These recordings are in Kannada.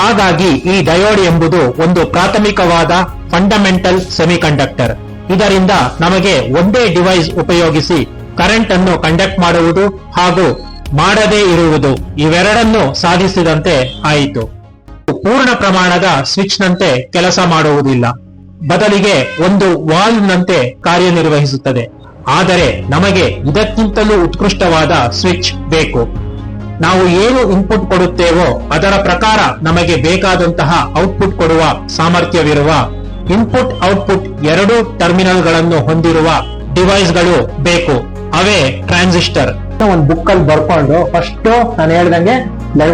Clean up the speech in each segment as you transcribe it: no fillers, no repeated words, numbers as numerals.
ಹಾಗಾಗಿ ಈ ಡಯೋಡ್ ಎಂಬುದು ಒಂದು ಪ್ರಾಥಮಿಕವಾದ ಫಂಡಮೆಂಟಲ್ ಸೆಮಿಕಂಡಕ್ಟರ್. ಇದರಿಂದ ನಮಗೆ ಒಂದೇ ಡಿವೈಸ್ ಉಪಯೋಗಿಸಿ ಕರೆಂಟ್ ಅನ್ನು ಕಂಡಕ್ಟ್ ಮಾಡುವುದು ಹಾಗೂ ಮಾಡದೇ ಇರುವುದು ಇವೆರಡನ್ನು ಸಾಧಿಸಿದಂತೆ ಆಯಿತು. ಪೂರ್ಣ ಪ್ರಮಾಣದ ಸ್ವಿಚ್ ನಂತೆ ಕೆಲಸ ಮಾಡುವುದಿಲ್ಲ, ಬದಲಿಗೆ ಒಂದು ವಾಲ್ವ್ ನಂತೆ ಕಾರ್ಯನಿರ್ವಹಿಸುತ್ತದೆ. ಆದರೆ ನಮಗೆ ಇದಕ್ಕಿಂತಲೂ ಉತ್ಕೃಷ್ಟವಾದ ಸ್ವಿಚ್ ಬೇಕು. ನಾವು ಏನು ಇನ್ಪುಟ್ ಕೊಡುತ್ತೇವೋ ಅದರ ಪ್ರಕಾರ ನಮಗೆ ಬೇಕಾದಂತಹ ಔಟ್ಪುಟ್ ಕೊಡುವ ಸಾಮರ್ಥ್ಯವಿರುವ ಇನ್ಪುಟ್ ಔಟ್ಪುಟ್ ಎರಡೂ ಟರ್ಮಿನಲ್ಗಳನ್ನು ಹೊಂದಿರುವ ಡಿವೈಸ್ಗಳು ಬೇಕು. ಅವೇ ಟ್ರಾನ್ಸಿಸ್ಟರ್. ಒಂದು ಬುಕ್ ಅಲ್ಲಿ ಬರ್ಕೊಂಡು ಫಸ್ಟ್ ನಾನು ಹೇಳ್ದಂಗೆ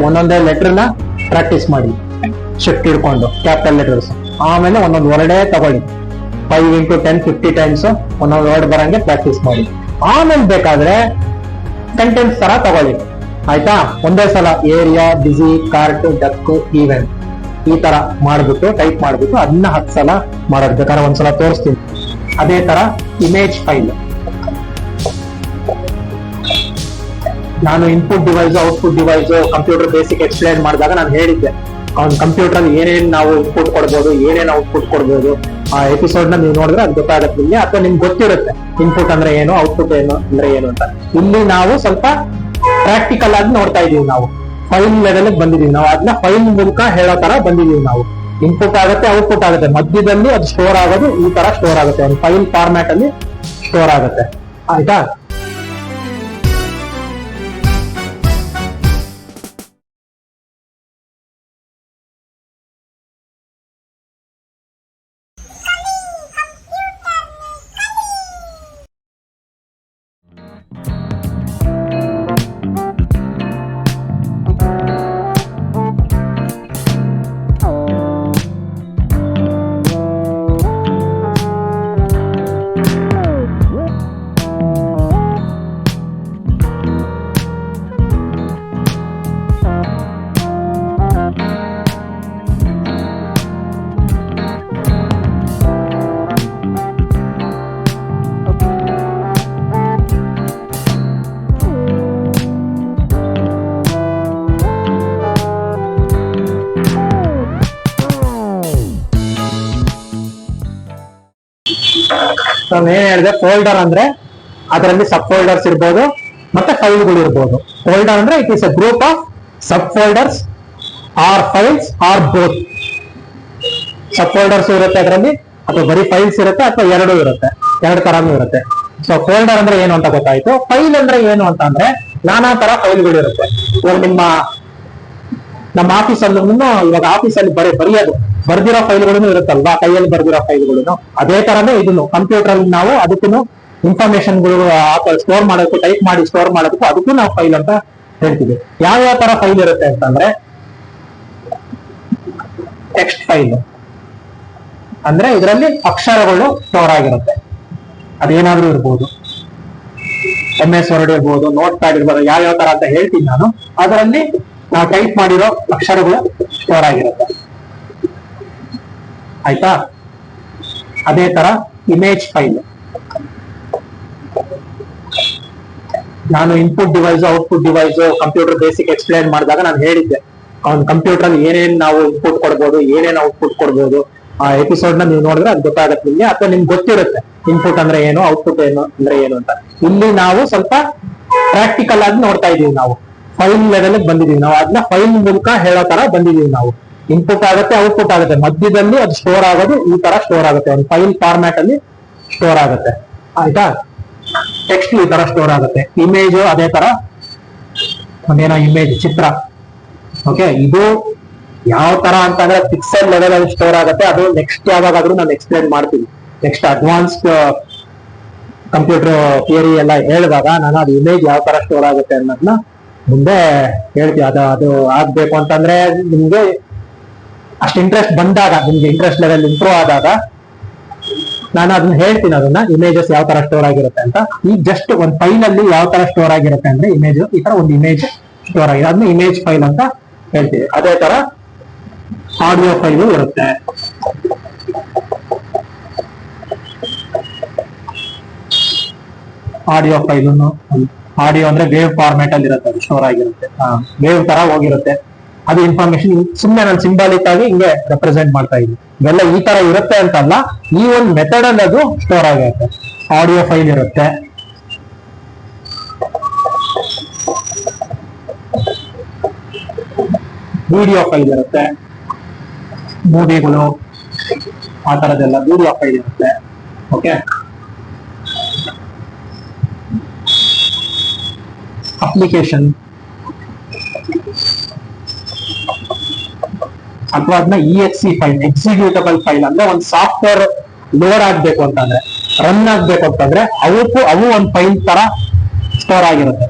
ಒಂದೊಂದೇ ಲೆಟರ್ ನ ಪ್ರಾಕ್ಟೀಸ್ ಮಾಡಿ, ಶಿಫ್ಟ್ ಇಡ್ಕೊಂಡು ಕ್ಯಾಪಿಟಲ್ ಲೆಟರ್ಸ್. ಆಮೇಲೆ ಒಂದೊಂದು ವರ್ಡೇ ತಗೊಳ್ಳಿ, 5 into 10 50 ಟೈಮ್ಸ್ ಒಂದೊಂದು ವರ್ಡ್ ಬರಂಗೆ ಪ್ರಾಕ್ಟೀಸ್ ಮಾಡಿ. ಆಮೇಲೆ ಬೇಕಾದ್ರೆ ಸೆಂಟೆನ್ಸ್ ತರ ತಗೊಳ್ಳಿ, ಆಯ್ತಾ? ಒಂದೇ ಸಲ ಏರಿಯಾ, ಬಿಸಿ, ಕಾರ್ಟ್, ಡಕ್, ಈವೆಂಟ್ ಈ ತರ ಮಾಡ್ಬಿಟ್ಟು ಟೈಪ್ ಮಾಡ್ಬಿಟ್ಟು ಅದನ್ನ 10 ಸಲ ಮಾಡೋದು. ಬೇಕಾದ್ರೆ ಒಂದ್ಸಲ ತೋರಿಸ್ತೀನಿ. ಅದೇ ತರ ಇಮೇಜ್ ಫೈಲ್, ನಾನು input device output device computer basic explain ಮಾಡಿದಾಗ ನಾನು ಹೇಳಿದ್ದೆ, ಅವ್ನ ಕಂಪ್ಯೂಟರ್ ಅಲ್ಲಿ ಏನೇನ್ ನಾವು ಇನ್ಪುಟ್ ಕೊಡ್ಬೋದು, ಏನೇನ್ ಔಟ್ಪುಟ್ ಕೊಡ್ಬೋದು. ಆ ಎಪಿಸೋಡ್ ನ ನೀವು ನೋಡಿದ್ರೆ ಅದು ಗೊತ್ತಾಗತ್ತೆ ನಿಮ್ಗೆ, ಅಥವಾ ನಿಮ್ಗೆ ಗೊತ್ತಿರುತ್ತೆ ಇನ್ಪುಟ್ ಅಂದ್ರೆ ಏನು, ಔಟ್ಪುಟ್ ಏನು ಅಂದ್ರೆ ಏನು ಅಂತ. ಇಲ್ಲಿ ನಾವು ಸ್ವಲ್ಪ ಪ್ರಾಕ್ಟಿಕಲ್ ಆಗಿ ನೋಡ್ತಾ ಇದೀವಿ. ನಾವು ಫೈಲ್ ಲೆವೆಲ್ ಬಂದಿದೀವಿ, ನಾವು ಅದನ್ನ ಫೈಲ್ ಮೂಲಕ ಹೇಳೋ ತರ ಬಂದಿದೀವಿ. ನಾವು ಇನ್ಪುಟ್ ಆಗುತ್ತೆ, ಔಟ್ಪುಟ್ ಆಗುತ್ತೆ, ಮಧ್ಯದಲ್ಲಿ ಅದು ಸ್ಟೋರ್ ಆಗೋದು ಈ ತರ ಸ್ಟೋರ್ ಆಗುತ್ತೆ, ಒಂದು ಫೈಲ್ ಫಾರ್ಮ್ಯಾಟ್ ಅಲ್ಲಿ ಸ್ಟೋರ್ ಆಗುತ್ತೆ, ಆಯ್ತಾ? ನಾನು ಏನ್ ಹೇಳಿದೆ, ಫೋಲ್ಡರ್ ಅಂದ್ರೆ ಅದರಲ್ಲಿ ಸಬ್ ಫೋಲ್ಡರ್ಸ್ ಇರ್ಬೋದು ಮತ್ತೆ ಫೈಲ್ಗಳು ಇರ್ಬೋದು. ಫೋಲ್ಡರ್ ಅಂದ್ರೆ it is a group of subfolders or files or both. Subfolders ಇರುತ್ತೆ ಅದರಲ್ಲಿ, ಅಥವಾ ಬರೀ ಫೈಲ್ಸ್ ಇರುತ್ತೆ, ಅಥವಾ ಎರಡೂ ಇರುತ್ತೆ, ಎರಡು ತರಾನು ಇರುತ್ತೆ. ಸೊ ಫೋಲ್ಡರ್ ಅಂದ್ರೆ ಏನು ಅಂತ ಗೊತ್ತಾಯ್ತು. ಫೈಲ್ ಅಂದ್ರೆ ಏನು ಅಂತ ಅಂದ್ರೆ ನಾನಾ ತರ ಫೈಲ್ಗಳು ಇರುತ್ತೆ. ಇವಾಗ ನಮ್ಮ ಆಫೀಸಲ್ಲೂ ಇವಾಗ ಆಫೀಸಲ್ಲಿ ಬರೆಯೋದು ಬರ್ದಿರೋ ಫೈಲ್ಗಳು ಇರುತ್ತಲ್ವಾ, ಕೈಯಲ್ಲಿ ಬರ್ದಿರೋ ಫೈಲ್ಗಳು. ಅದೇ ತರನೇ ಇದನ್ನು ಕಂಪ್ಯೂಟರ್ ಅಲ್ಲಿ ನಾವು ಅದಕ್ಕೂ ಇನ್ಫಾರ್ಮೇಶನ್ಗಳು ಸ್ಟೋರ್ ಮಾಡೋದಕ್ಕೂ, ಟೈಪ್ ಮಾಡಿ ಸ್ಟೋರ್ ಮಾಡೋದಕ್ಕೂ ಅದಕ್ಕೂ ನಾವು ಫೈಲ್ ಅಂತ ಹೇಳ್ತೀವಿ. ಯಾವ ತರ ಫೈಲ್ ಇರುತ್ತೆ ಅಂತಂದ್ರೆ ಟೆಕ್ಸ್ಟ್ ಫೈಲ್ ಅಂದ್ರೆ ಇದರಲ್ಲಿ ಅಕ್ಷರಗಳು ಸ್ಟೋರ್ ಆಗಿರುತ್ತೆ. ಅದೇನಾದ್ರೂ ಇರ್ಬೋದು, MS ವರ್ಡ್ ಇರ್ಬೋದು, ನೋಟ್ ಪ್ಯಾಡ್ ಇರ್ಬೋದು, ಯಾವ ತರ ಅಂತ ಹೇಳ್ತೀನಿ ನಾನು. ಅದರಲ್ಲಿ ನಾವು ಟೈಪ್ ಮಾಡಿರೋ ಅಕ್ಷರಗಳು ಸ್ಟೋರ್ ಆಗಿರುತ್ತೆ, ಆಯ್ತಾ? ಅದೇ ತರ ಇಮೇಜ್ ಫೈಲ್, ನಾನು input device output device computer basic explain ಮಾಡಿದಾಗ ನಾನು ಹೇಳಿದ್ದೆ, ಅವ್ನ ಕಂಪ್ಯೂಟರ್ ಅಲ್ಲಿ ಏನೇನ್ ನಾವು ಇನ್ಪುಟ್ ಕೊಡ್ಬೋದು, ಏನೇನ್ ಔಟ್ಪುಟ್ ಕೊಡ್ಬೋದು. ಆ ಎಪಿಸೋಡ್ ನ ನೀವು ನೋಡಿದ್ರೆ ಅದು ಗೊತ್ತಾಗತ್ತೆ ನಿಮ್ಗೆ, ಅಥವಾ ನಿಮ್ಗೆ ಗೊತ್ತಿರುತ್ತೆ ಇನ್ಪುಟ್ ಅಂದ್ರೆ ಏನು, ಔಟ್ಪುಟ್ ಏನು ಅಂದ್ರೆ ಏನು ಅಂತ. ಇಲ್ಲಿ ನಾವು ಸ್ವಲ್ಪ ಪ್ರಾಕ್ಟಿಕಲ್ ಆಗಿ ನೋಡ್ತಾ ಇದೀವಿ. ನಾವು ಫೈಲ್ ಲೆವೆಲ್ ಬಂದಿದೀವಿ, ನಾವು ಅದನ್ನ ಫೈಲ್ ಮೂಲಕ ಹೇಳೋ ತರ ಬಂದಿದೀವಿ. ನಾವು ಇನ್ಪುಟ್ ಆಗುತ್ತೆ, ಔಟ್ಪುಟ್ ಆಗುತ್ತೆ, ಮಧ್ಯದಲ್ಲಿ ಅದು ಸ್ಟೋರ್ ಆಗೋದು ಈ ತರ ಸ್ಟೋರ್ ಆಗುತ್ತೆ, ಒಂದು ಫೈಲ್ ಫಾರ್ಮ್ಯಾಟ್ ಅಲ್ಲಿ ಸ್ಟೋರ್ ಆಗುತ್ತೆ, ಆಯ್ತಾ? ಟೆಕ್ಸ್ಟ್ ಈ ತರ ಸ್ಟೋರ್ ಆಗುತ್ತೆ. ಇಮೇಜ್ ಅದೇ ತರ, ಒಂದೇನೋ ಇಮೇಜ್ ಚಿತ್ರ. ಓಕೆ, ಇದು ಯಾವ ತರ ಅಂತಂದ್ರೆ ಪಿಕ್ಸೆಲ್ ಲೆವೆಲ್ ಅಲ್ಲಿ ಸ್ಟೋರ್ ಆಗುತ್ತೆ. ಅದು ನೆಕ್ಸ್ಟ್ ಯಾವಾಗಾದ್ರೂ ನಾನು ಎಕ್ಸ್ಪ್ಲೈನ್ ಮಾಡ್ತೀನಿ. ನೆಕ್ಸ್ಟ್ ಅಡ್ವಾನ್ಸ್ಡ್ ಕಂಪ್ಯೂಟರ್ ಥಿಯರಿ ಎಲ್ಲ ಹೇಳಿದಾಗ ನಾನು ಅದು ಇಮೇಜ್ ಯಾವ ತರ ಸ್ಟೋರ್ ಆಗುತ್ತೆ ಅನ್ನೋದನ್ನ ಮುಂದೆ ಹೇಳ್ತೀವಿ. ಅದು ಆಗ್ಬೇಕು ಅಂತಂದ್ರೆ ನಿಮ್ಗೆ ಅಷ್ಟು ಇಂಟ್ರೆಸ್ಟ್ ಬಂದಾಗ, ನಿಮ್ಗೆ ಇಂಟ್ರೆಸ್ಟ್ ಲೆವೆಲ್ ಇಂಪ್ರೂವ್ ಆದಾಗ ನಾನು ಅದನ್ನ ಹೇಳ್ತೀನಿ, ಅದನ್ನ ಇಮೇಜಸ್ ಯಾವ ತರ ಸ್ಟೋರ್ ಆಗಿರುತ್ತೆ ಅಂತ. ಈಗ ಜಸ್ಟ್ ಒಂದು ಫೈಲ್ ಅಲ್ಲಿ ಯಾವ ತರ ಸ್ಟೋರ್ ಆಗಿರುತ್ತೆ ಅಂದ್ರೆ ಇಮೇಜ್ ಈ ತರ ಒಂದು ಇಮೇಜ್ ಸ್ಟೋರ್ ಆಗಿದೆ, ಅದನ್ನ ಇಮೇಜ್ ಫೈಲ್ ಅಂತ ಹೇಳ್ತೀವಿ. ಅದೇ ತರ ಆಡಿಯೋ ಫೈಲು ಇರುತ್ತೆ. ಆಡಿಯೋ ಫೈಲನ್ನು, ಆಡಿಯೋ ಅಂದ್ರೆ ವೇವ್ ಫಾರ್ಮ್ಯಾಟ್ ಅಲ್ಲಿ ಇರುತ್ತೆ, ಅದು ಸ್ಟೋರ್ ಆಗಿರುತ್ತೆ, ವೇವ್ ತರ ಹೋಗಿರುತ್ತೆ. ಅದು ಇನ್ಫಾರ್ಮೇಶನ್ ಸುಮ್ಮನೆ ನಾನು ಸಿಂಬಾಲಿಕ್ ಆಗಿ ಹಿಂಗೆ ರೆಪ್ರೆಸೆಂಟ್ ಮಾಡ್ತಾ ಇದ್ದೀನಿ. ಇವೆಲ್ಲ ಈ ತರ ಇರುತ್ತೆ ಅಂತಲ್ಲ, ಈ ಒಂದು ಮೆಥಡ್ ಅಲ್ಲಿ ಅದು ಸ್ಟೋರ್ ಆಗಿರುತ್ತೆ. ಆಡಿಯೋ ಫೈಲ್ ಇರುತ್ತೆ, ವಿಡಿಯೋ ಫೈಲ್ ಇರುತ್ತೆ, ಮೂವಿಗಳು ಆ ತರದೆಲ್ಲ ವಿಡಿಯೋ ಫೈಲ್ ಇರುತ್ತೆ. ಓಕೆ, ಅಪ್ಲಿಕೇಶನ್ ಅಥವಾ ಅದನ್ನ EXE ಫೈಲ್, ಎಕ್ಸಿಕ್ಯೂಟಬಲ್ ಫೈಲ್ ಅಂದ್ರೆ ಒಂದು ಸಾಫ್ಟ್ವೇರ್ ಲೋಡ್ ಆಗ್ಬೇಕು ಅಂತಂದ್ರೆ, ರನ್ ಆಗ್ಬೇಕು ಅಂತಂದ್ರೆ ಅವು ಒಂದು ಫೈಲ್ ತರ ಸ್ಟೋರ್ ಆಗಿರುತ್ತೆ.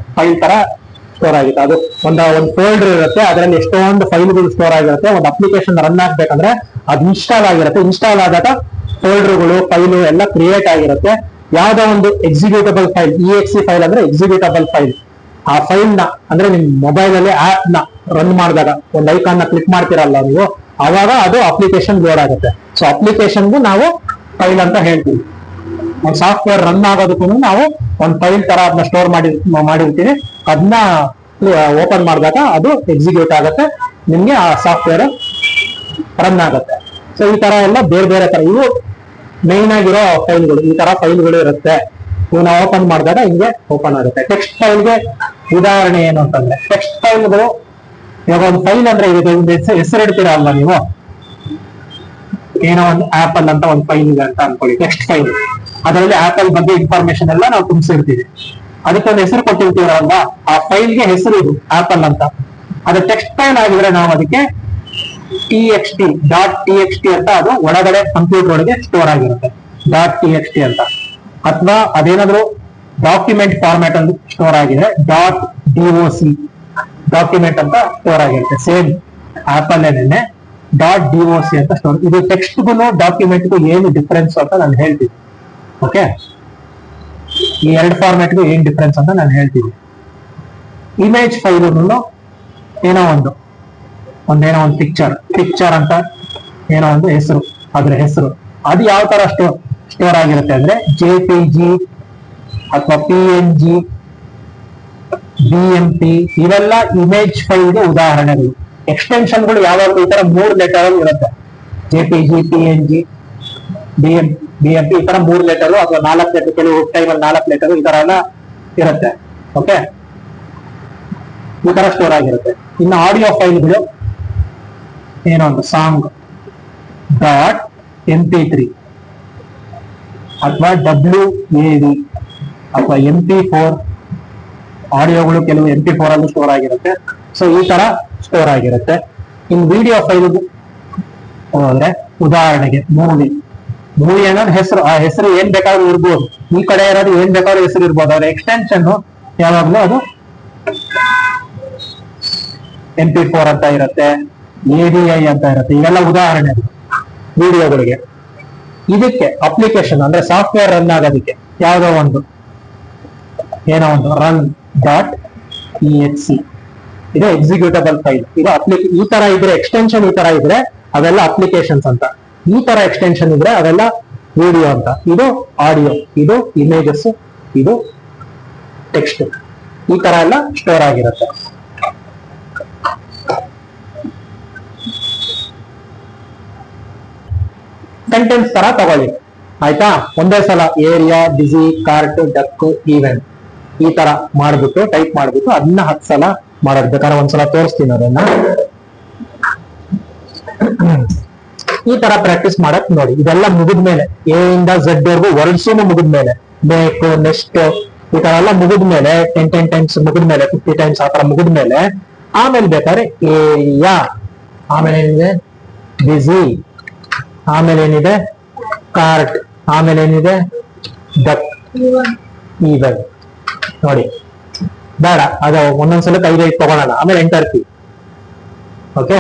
ಅದು ಒಂದು ಫೋಲ್ಡರ್ ಇರುತ್ತೆ, ಅದರಲ್ಲಿ ಎಷ್ಟೊಂದು ಫೈಲ್ಗಳು ಸ್ಟೋರ್ ಆಗಿರುತ್ತೆ. ಒಂದು ಅಪ್ಲಿಕೇಶನ್ ರನ್ ಆಗ್ಬೇಕಂದ್ರೆ ಅದು ಇನ್ಸ್ಟಾಲ್ ಆಗಿರುತ್ತೆ. ಇನ್ಸ್ಟಾಲ್ ಆದಾಗ ಫೋಲ್ಡರ್ಗಳು ಫೈಲು ಎಲ್ಲ ಕ್ರಿಯೇಟ್ ಆಗಿರುತ್ತೆ. ಯಾವ್ದೋ ಒಂದು ಎಕ್ಸಿಕ್ಯೂಟಬಲ್ ಫೈಲ್, EXE ಫೈಲ್ ಅಂದ್ರೆ ಎಕ್ಸಿಕ್ಯೂಟಬಲ್ ಫೈಲ್. ಆ ಫೈಲ್ ನ ಅಂದ್ರೆ ನಿಮ್ ಮೊಬೈಲ್ ಅಲ್ಲಿ ಆಪ್ ನ ರನ್ ಮಾಡಿದಾಗ ಒಂದು ಐಕಾನ್ ನ ಕ್ಲಿಕ್ ಮಾಡ್ತೀರಲ್ಲ ನೀವು, ಅವಾಗ ಅದು ಅಪ್ಲಿಕೇಶನ್ ಲೋಡ್ ಆಗುತ್ತೆ. ಸೊ ಅಪ್ಲಿಕೇಶನ್ಗೂ ನಾವು ಫೈಲ್ ಅಂತ ಹೇಳ್ತೀವಿ. ಒಂದು ಸಾಫ್ಟ್ವೇರ್ ರನ್ ಆಗೋದಕ್ಕೂ ನಾವು ಒಂದು ಫೈಲ್ ತರ ಅದನ್ನ ಸ್ಟೋರ್ ಮಾಡಿರ್ತೀವಿ. ಅದನ್ನ ಓಪನ್ ಮಾಡಿದಾಗ ಅದು ಎಕ್ಸಿಕ್ಯೂಟ್ ಆಗುತ್ತೆ, ನಿಮ್ಗೆ ಆ ಸಾಫ್ಟ್ವೇರ್ ರನ್ ಆಗುತ್ತೆ. ಸೊ ಈ ತರ ಎಲ್ಲ ಬೇರೆ ಬೇರೆ ತರ ಇವು ಮೈನ್ ಆಗಿರೋ ಫೈಲ್ಗಳು. ಈ ತರ ಫೈಲ್ಗಳು ಇರುತ್ತೆ, ಇವನ್ನ ಓಪನ್ ಮಾಡಿದಾಗ ಹಿಂಗೆ ಓಪನ್ ಆಗುತ್ತೆ. ಟೆಕ್ಸ್ಟ್ ಫೈಲ್ಗೆ ಉದಾಹರಣೆ ಏನು ಅಂತಂದ್ರೆ, ಟೆಕ್ಸ್ಟ್ ಫೈಲ್ಗಳು ಇವಾಗ ಒಂದು ಫೈಲ್ ಅಂದ್ರೆ ಹೆಸರು ಇಡ್ತೀರಾ ಅಲ್ವಾ ನೀವು, ಏನೋ ಒಂದು ಆಪಲ್ ಅಂತ ಒಂದು ಫೈಲ್ ಇದೆ ಅಂತ ಅನ್ಕೊಳ್ಳಿ, ಟೆಕ್ಸ್ಟ್ ಫೈಲ್. ಅದರಲ್ಲಿ ಆಪಲ್ ಬಗ್ಗೆ ಇನ್ಫಾರ್ಮೇಶನ್ ಎಲ್ಲ ನಾವು ತುಂಬಿಸಿರ್ತೀವಿ. ಅದಕ್ಕೊಂದು ಹೆಸರು ಕೊಟ್ಟಿರ್ತೀವಲ್ವಾ, ಆ ಫೈಲ್ಗೆ ಹೆಸರು ಇದು ಆಪಲ್ ಅಂತ. ಅದು ಟೆಕ್ಸ್ಟ್ ಫೈಲ್ ಆಗಿದ್ರೆ ನಾವು ಅದಕ್ಕೆ .txt ಅಂತ ಅದು ಒಳಗಡೆ ಕಂಪ್ಯೂಟರ್ ಒಳಗೆ ಸ್ಟೋರ್ ಆಗಿರುತ್ತೆ, .txt ಅಂತ. ಅಥವಾ ಅದೇನಾದ್ರು ಡಾಕ್ಯುಮೆಂಟ್ ಫಾರ್ಮ್ಯಾಟ್ ಅಲ್ಲಿ ಸ್ಟೋರ್ ಆಗಿದೆ, .doc ಡಾಕ್ಯುಮೆಂಟ್ ಅಂತ ಸ್ಟೋರ್ ಆಗಿರುತ್ತೆ. ಸೇಮ್ ಆಪಲ್ ಏನೇನೆ .doc ಅಂತ ಸ್ಟೋರ್. ಇದು ಟೆಕ್ಸ್ಟ್ಗೂ ಡಾಕ್ಯುಮೆಂಟ್ಗೂ ಏನು ಡಿಫ್ರೆನ್ಸ್ ಅಂತ ನಾನು ಹೇಳ್ತೀನಿ. ಓಕೆ, ಈ ಎರಡು ಫಾರ್ಮ್ಯಾಟ್ಗೂ ಏನ್ ಡಿಫ್ರೆನ್ಸ್ ಅಂತ ನಾನು ಹೇಳ್ತೀನಿ. ಇಮೇಜ್ ಫೈಲ್ ಏನೋ ಒಂದು ಪಿಕ್ಚರ್ ಅಂತ ಏನೋ ಒಂದು ಹೆಸರು, ಅದ್ರ ಹೆಸರು ಅದು ಯಾವ ತರ ಸ್ಟೋರ್ ಆಗಿರುತ್ತೆ ಅಂದ್ರೆ JPG ಅಥವಾ PNG, BMP ಇವೆಲ್ಲ ಇಮೇಜ್ ಫೈಲ್ಗೆ ಉದಾಹರಣೆಗಳು. ಎಕ್ಸ್ಟೆನ್ಷನ್ಗಳು ಯಾವಾಗಲೂ ಈ ತರ 3 ಲೆಟರ್ ಅಲ್ಲಿ ಇರುತ್ತೆ. JPG, PNG, BMP ಈ ತರ 3 ಲೆಟರ್ ಅಥವಾ 4 ಲೆಟರ್, ಕೆಲವು ಟೈಮಲ್ಲಿ 4 ಲೆಟರ್ ಈ ತರ ಎಲ್ಲ ಇರುತ್ತೆ. ಓಕೆ, ಈ ತರ ಸ್ಟೋರ್ ಆಗಿರುತ್ತೆ. ಇನ್ನು ಆಡಿಯೋ ಫೈಲ್ಗಳು ಏನೋ ಒಂದು ಸಾಂಗ್ .mp3 ಅಥವಾ WAV ಅಥವಾ MP4 ಆಡಿಯೋಗಳು ಕೆಲವು MP4 ಅಲ್ಲೂ ಸ್ಟೋರ್ ಆಗಿರುತ್ತೆ. ಸೊ ಈ ತರ ಸ್ಟೋರ್ ಆಗಿರುತ್ತೆ. ಇನ್ ವಿಡಿಯೋ ಫೈಲ್ ಹೋದ್ರೆ ಉದಾಹರಣೆಗೆ ಮೂವಿ ಅನ್ನೋದು ಹೆಸರು, ಆ ಹೆಸರು ಏನ್ ಬೇಕಾದ್ರೂ ಇರ್ಬೋದು, ಈ ಕಡೆ ಇರೋದು ಏನ್ ಬೇಕಾದ್ರೂ ಹೆಸರು ಇರ್ಬೋದು. ಅವ್ರ ಎಕ್ಸ್ಟೆನ್ಷನ್ ಯಾವಾಗ್ಲೂ ಅದು MP4 ಅಂತ ಇರುತ್ತೆ, AVI ಅಂತ ಇರುತ್ತೆ. ಇವೆಲ್ಲ ಉದಾಹರಣೆ ವಿಡಿಯೋಗಳಿಗೆ. ಇದಕ್ಕೆ ಅಪ್ಲಿಕೇಶನ್ ಅಂದ್ರೆ ಸಾಫ್ಟ್ವೇರ್ ರನ್ ಆಗೋದಕ್ಕೆ ಯಾವುದೋ ಒಂದು run.exe ಇದು ಎಕ್ಸಿಕ್ಯೂಟಬಲ್ ಫೈಲ್. ಇದು ಈ ತರ ಇದ್ರೆ ಎಕ್ಸ್ಟೆನ್ಷನ್, ಈ ತರ ಇದ್ರೆ ಅವೆಲ್ಲ ಅಪ್ಲಿಕೇಶನ್ಸ್ ಅಂತ. ಈ ತರ ಎಕ್ಸ್ಟೆನ್ಷನ್ ಇದ್ರೆ ಅವೆಲ್ಲ ವಿಡಿಯೋ ಅಂತ. ಇದು ಆಡಿಯೋ, ಇದು ಇಮೇಜಸ್, ಇದು ಟೆಕ್ಸ್ಟ್. ಈ ತರ ಎಲ್ಲ ಸ್ಟೋರ್ ಆಗಿರುತ್ತೆ. ಸೆಂಟೆನ್ಸ್ ತರ ತಗೊಳ್ಳಿ, ಆಯ್ತಾ? ಒಂದೇ ಸಲ ಏರಿಯಾ, ಬಿಸಿ, ಕಾರ್ಟ್, ಡಕ್, ಈವೆಂಟ್ ಈ ತರ ಮಾಡ್ಬಿಟ್ಟು ಟೈಪ್ ಮಾಡ್ಬಿಟ್ಟು ಅದನ್ನ 10 ಸಲ ಮಾಡೋದು. ಬೇಕಾದ್ರೆ ಒಂದ್ಸಲ ತೋರಿಸ್ತೀನಿ ಅದನ್ನ. ಈ ತರ ಪ್ರಾಕ್ಟೀಸ್ ಮಾಡಕ್ ನೋಡಿ. ಇದೆಲ್ಲ ಮುಗಿದ್ಮೇಲೆ A ಇಂದ Z ವರ್ಗು ವರ್ಡ್ಸೂನು ಮುಗಿದ್ಮೇಲೆ, ಬೇಕು, ನೆಕ್ಸ್ಟ್ ಈ ತರ ಎಲ್ಲ ಮುಗಿದ್ಮೇಲೆ 10 ಟೈಮ್ಸ್ ಮುಗಿದ್ಮೇಲೆ, 50 ಟೈಮ್ಸ್ ಆ ತರ ಮುಗಿದ್ಮೇಲೆ ಆಮೇಲೆ ಬೇಕಾದ್ರೆ ಏರಿಯಾ, ಆಮೇಲೆ ಏನಿದೆ ಬಿಸಿ, ಆಮೇಲೆ ಏನಿದೆ ಕಾರ್ಟ್, ಆಮೇಲೆ ಏನಿದೆ ಡಕ್, ಈವೆಂಟ್. ನೋಡಿ ಬೇಡ, ಅದು ಒಂದೊಂದ್ಸಲ 5 ತಗೊಳ್ಳೋಣ, ಆಮೇಲೆ ಎಂಟರ್ ಕೀ. ಓಕೆ,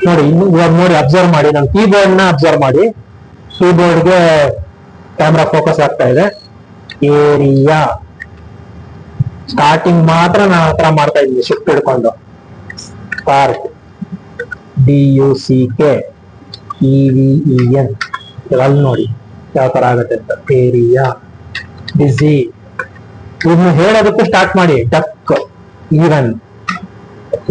ನೋಡಿ ಇವಾಗ ನೋಡಿ ಅಬ್ಸರ್ವ್ ಮಾಡಿ, ನಾನು ಕೀಬೋರ್ಡ್ ನ ಅಬ್ಸರ್ವ್ ಮಾಡಿ. ಕೀಬೋರ್ಡ್ಗೆ ಕ್ಯಾಮ್ರಾ ಫೋಕಸ್ ಆಗ್ತಾ ಇದೆ. ಏರಿಯಾ ಸ್ಟಾರ್ಟಿಂಗ್ ಮಾತ್ರ ನಾನು ಆ ತರ ಮಾಡ್ತಾ ಇದ್ದೀನಿ, ಶಿಫ್ಟ್ ಹಿಡ್ಕೊಂಡು. ಕಾರ್ಟ್, DUCK, EVEN ಅಲ್ಲಿ ನೋಡಿ ಯಾವ ತರ ಆಗತ್ತೆ ಅಂತ. ಏರಿಯಾ, ಬಿಸಿ, ಇನ್ನು ಹೇಳೋದಕ್ಕೂ ಸ್ಟಾರ್ಟ್ ಮಾಡಿ. ಡಕ್, ಈವನ್,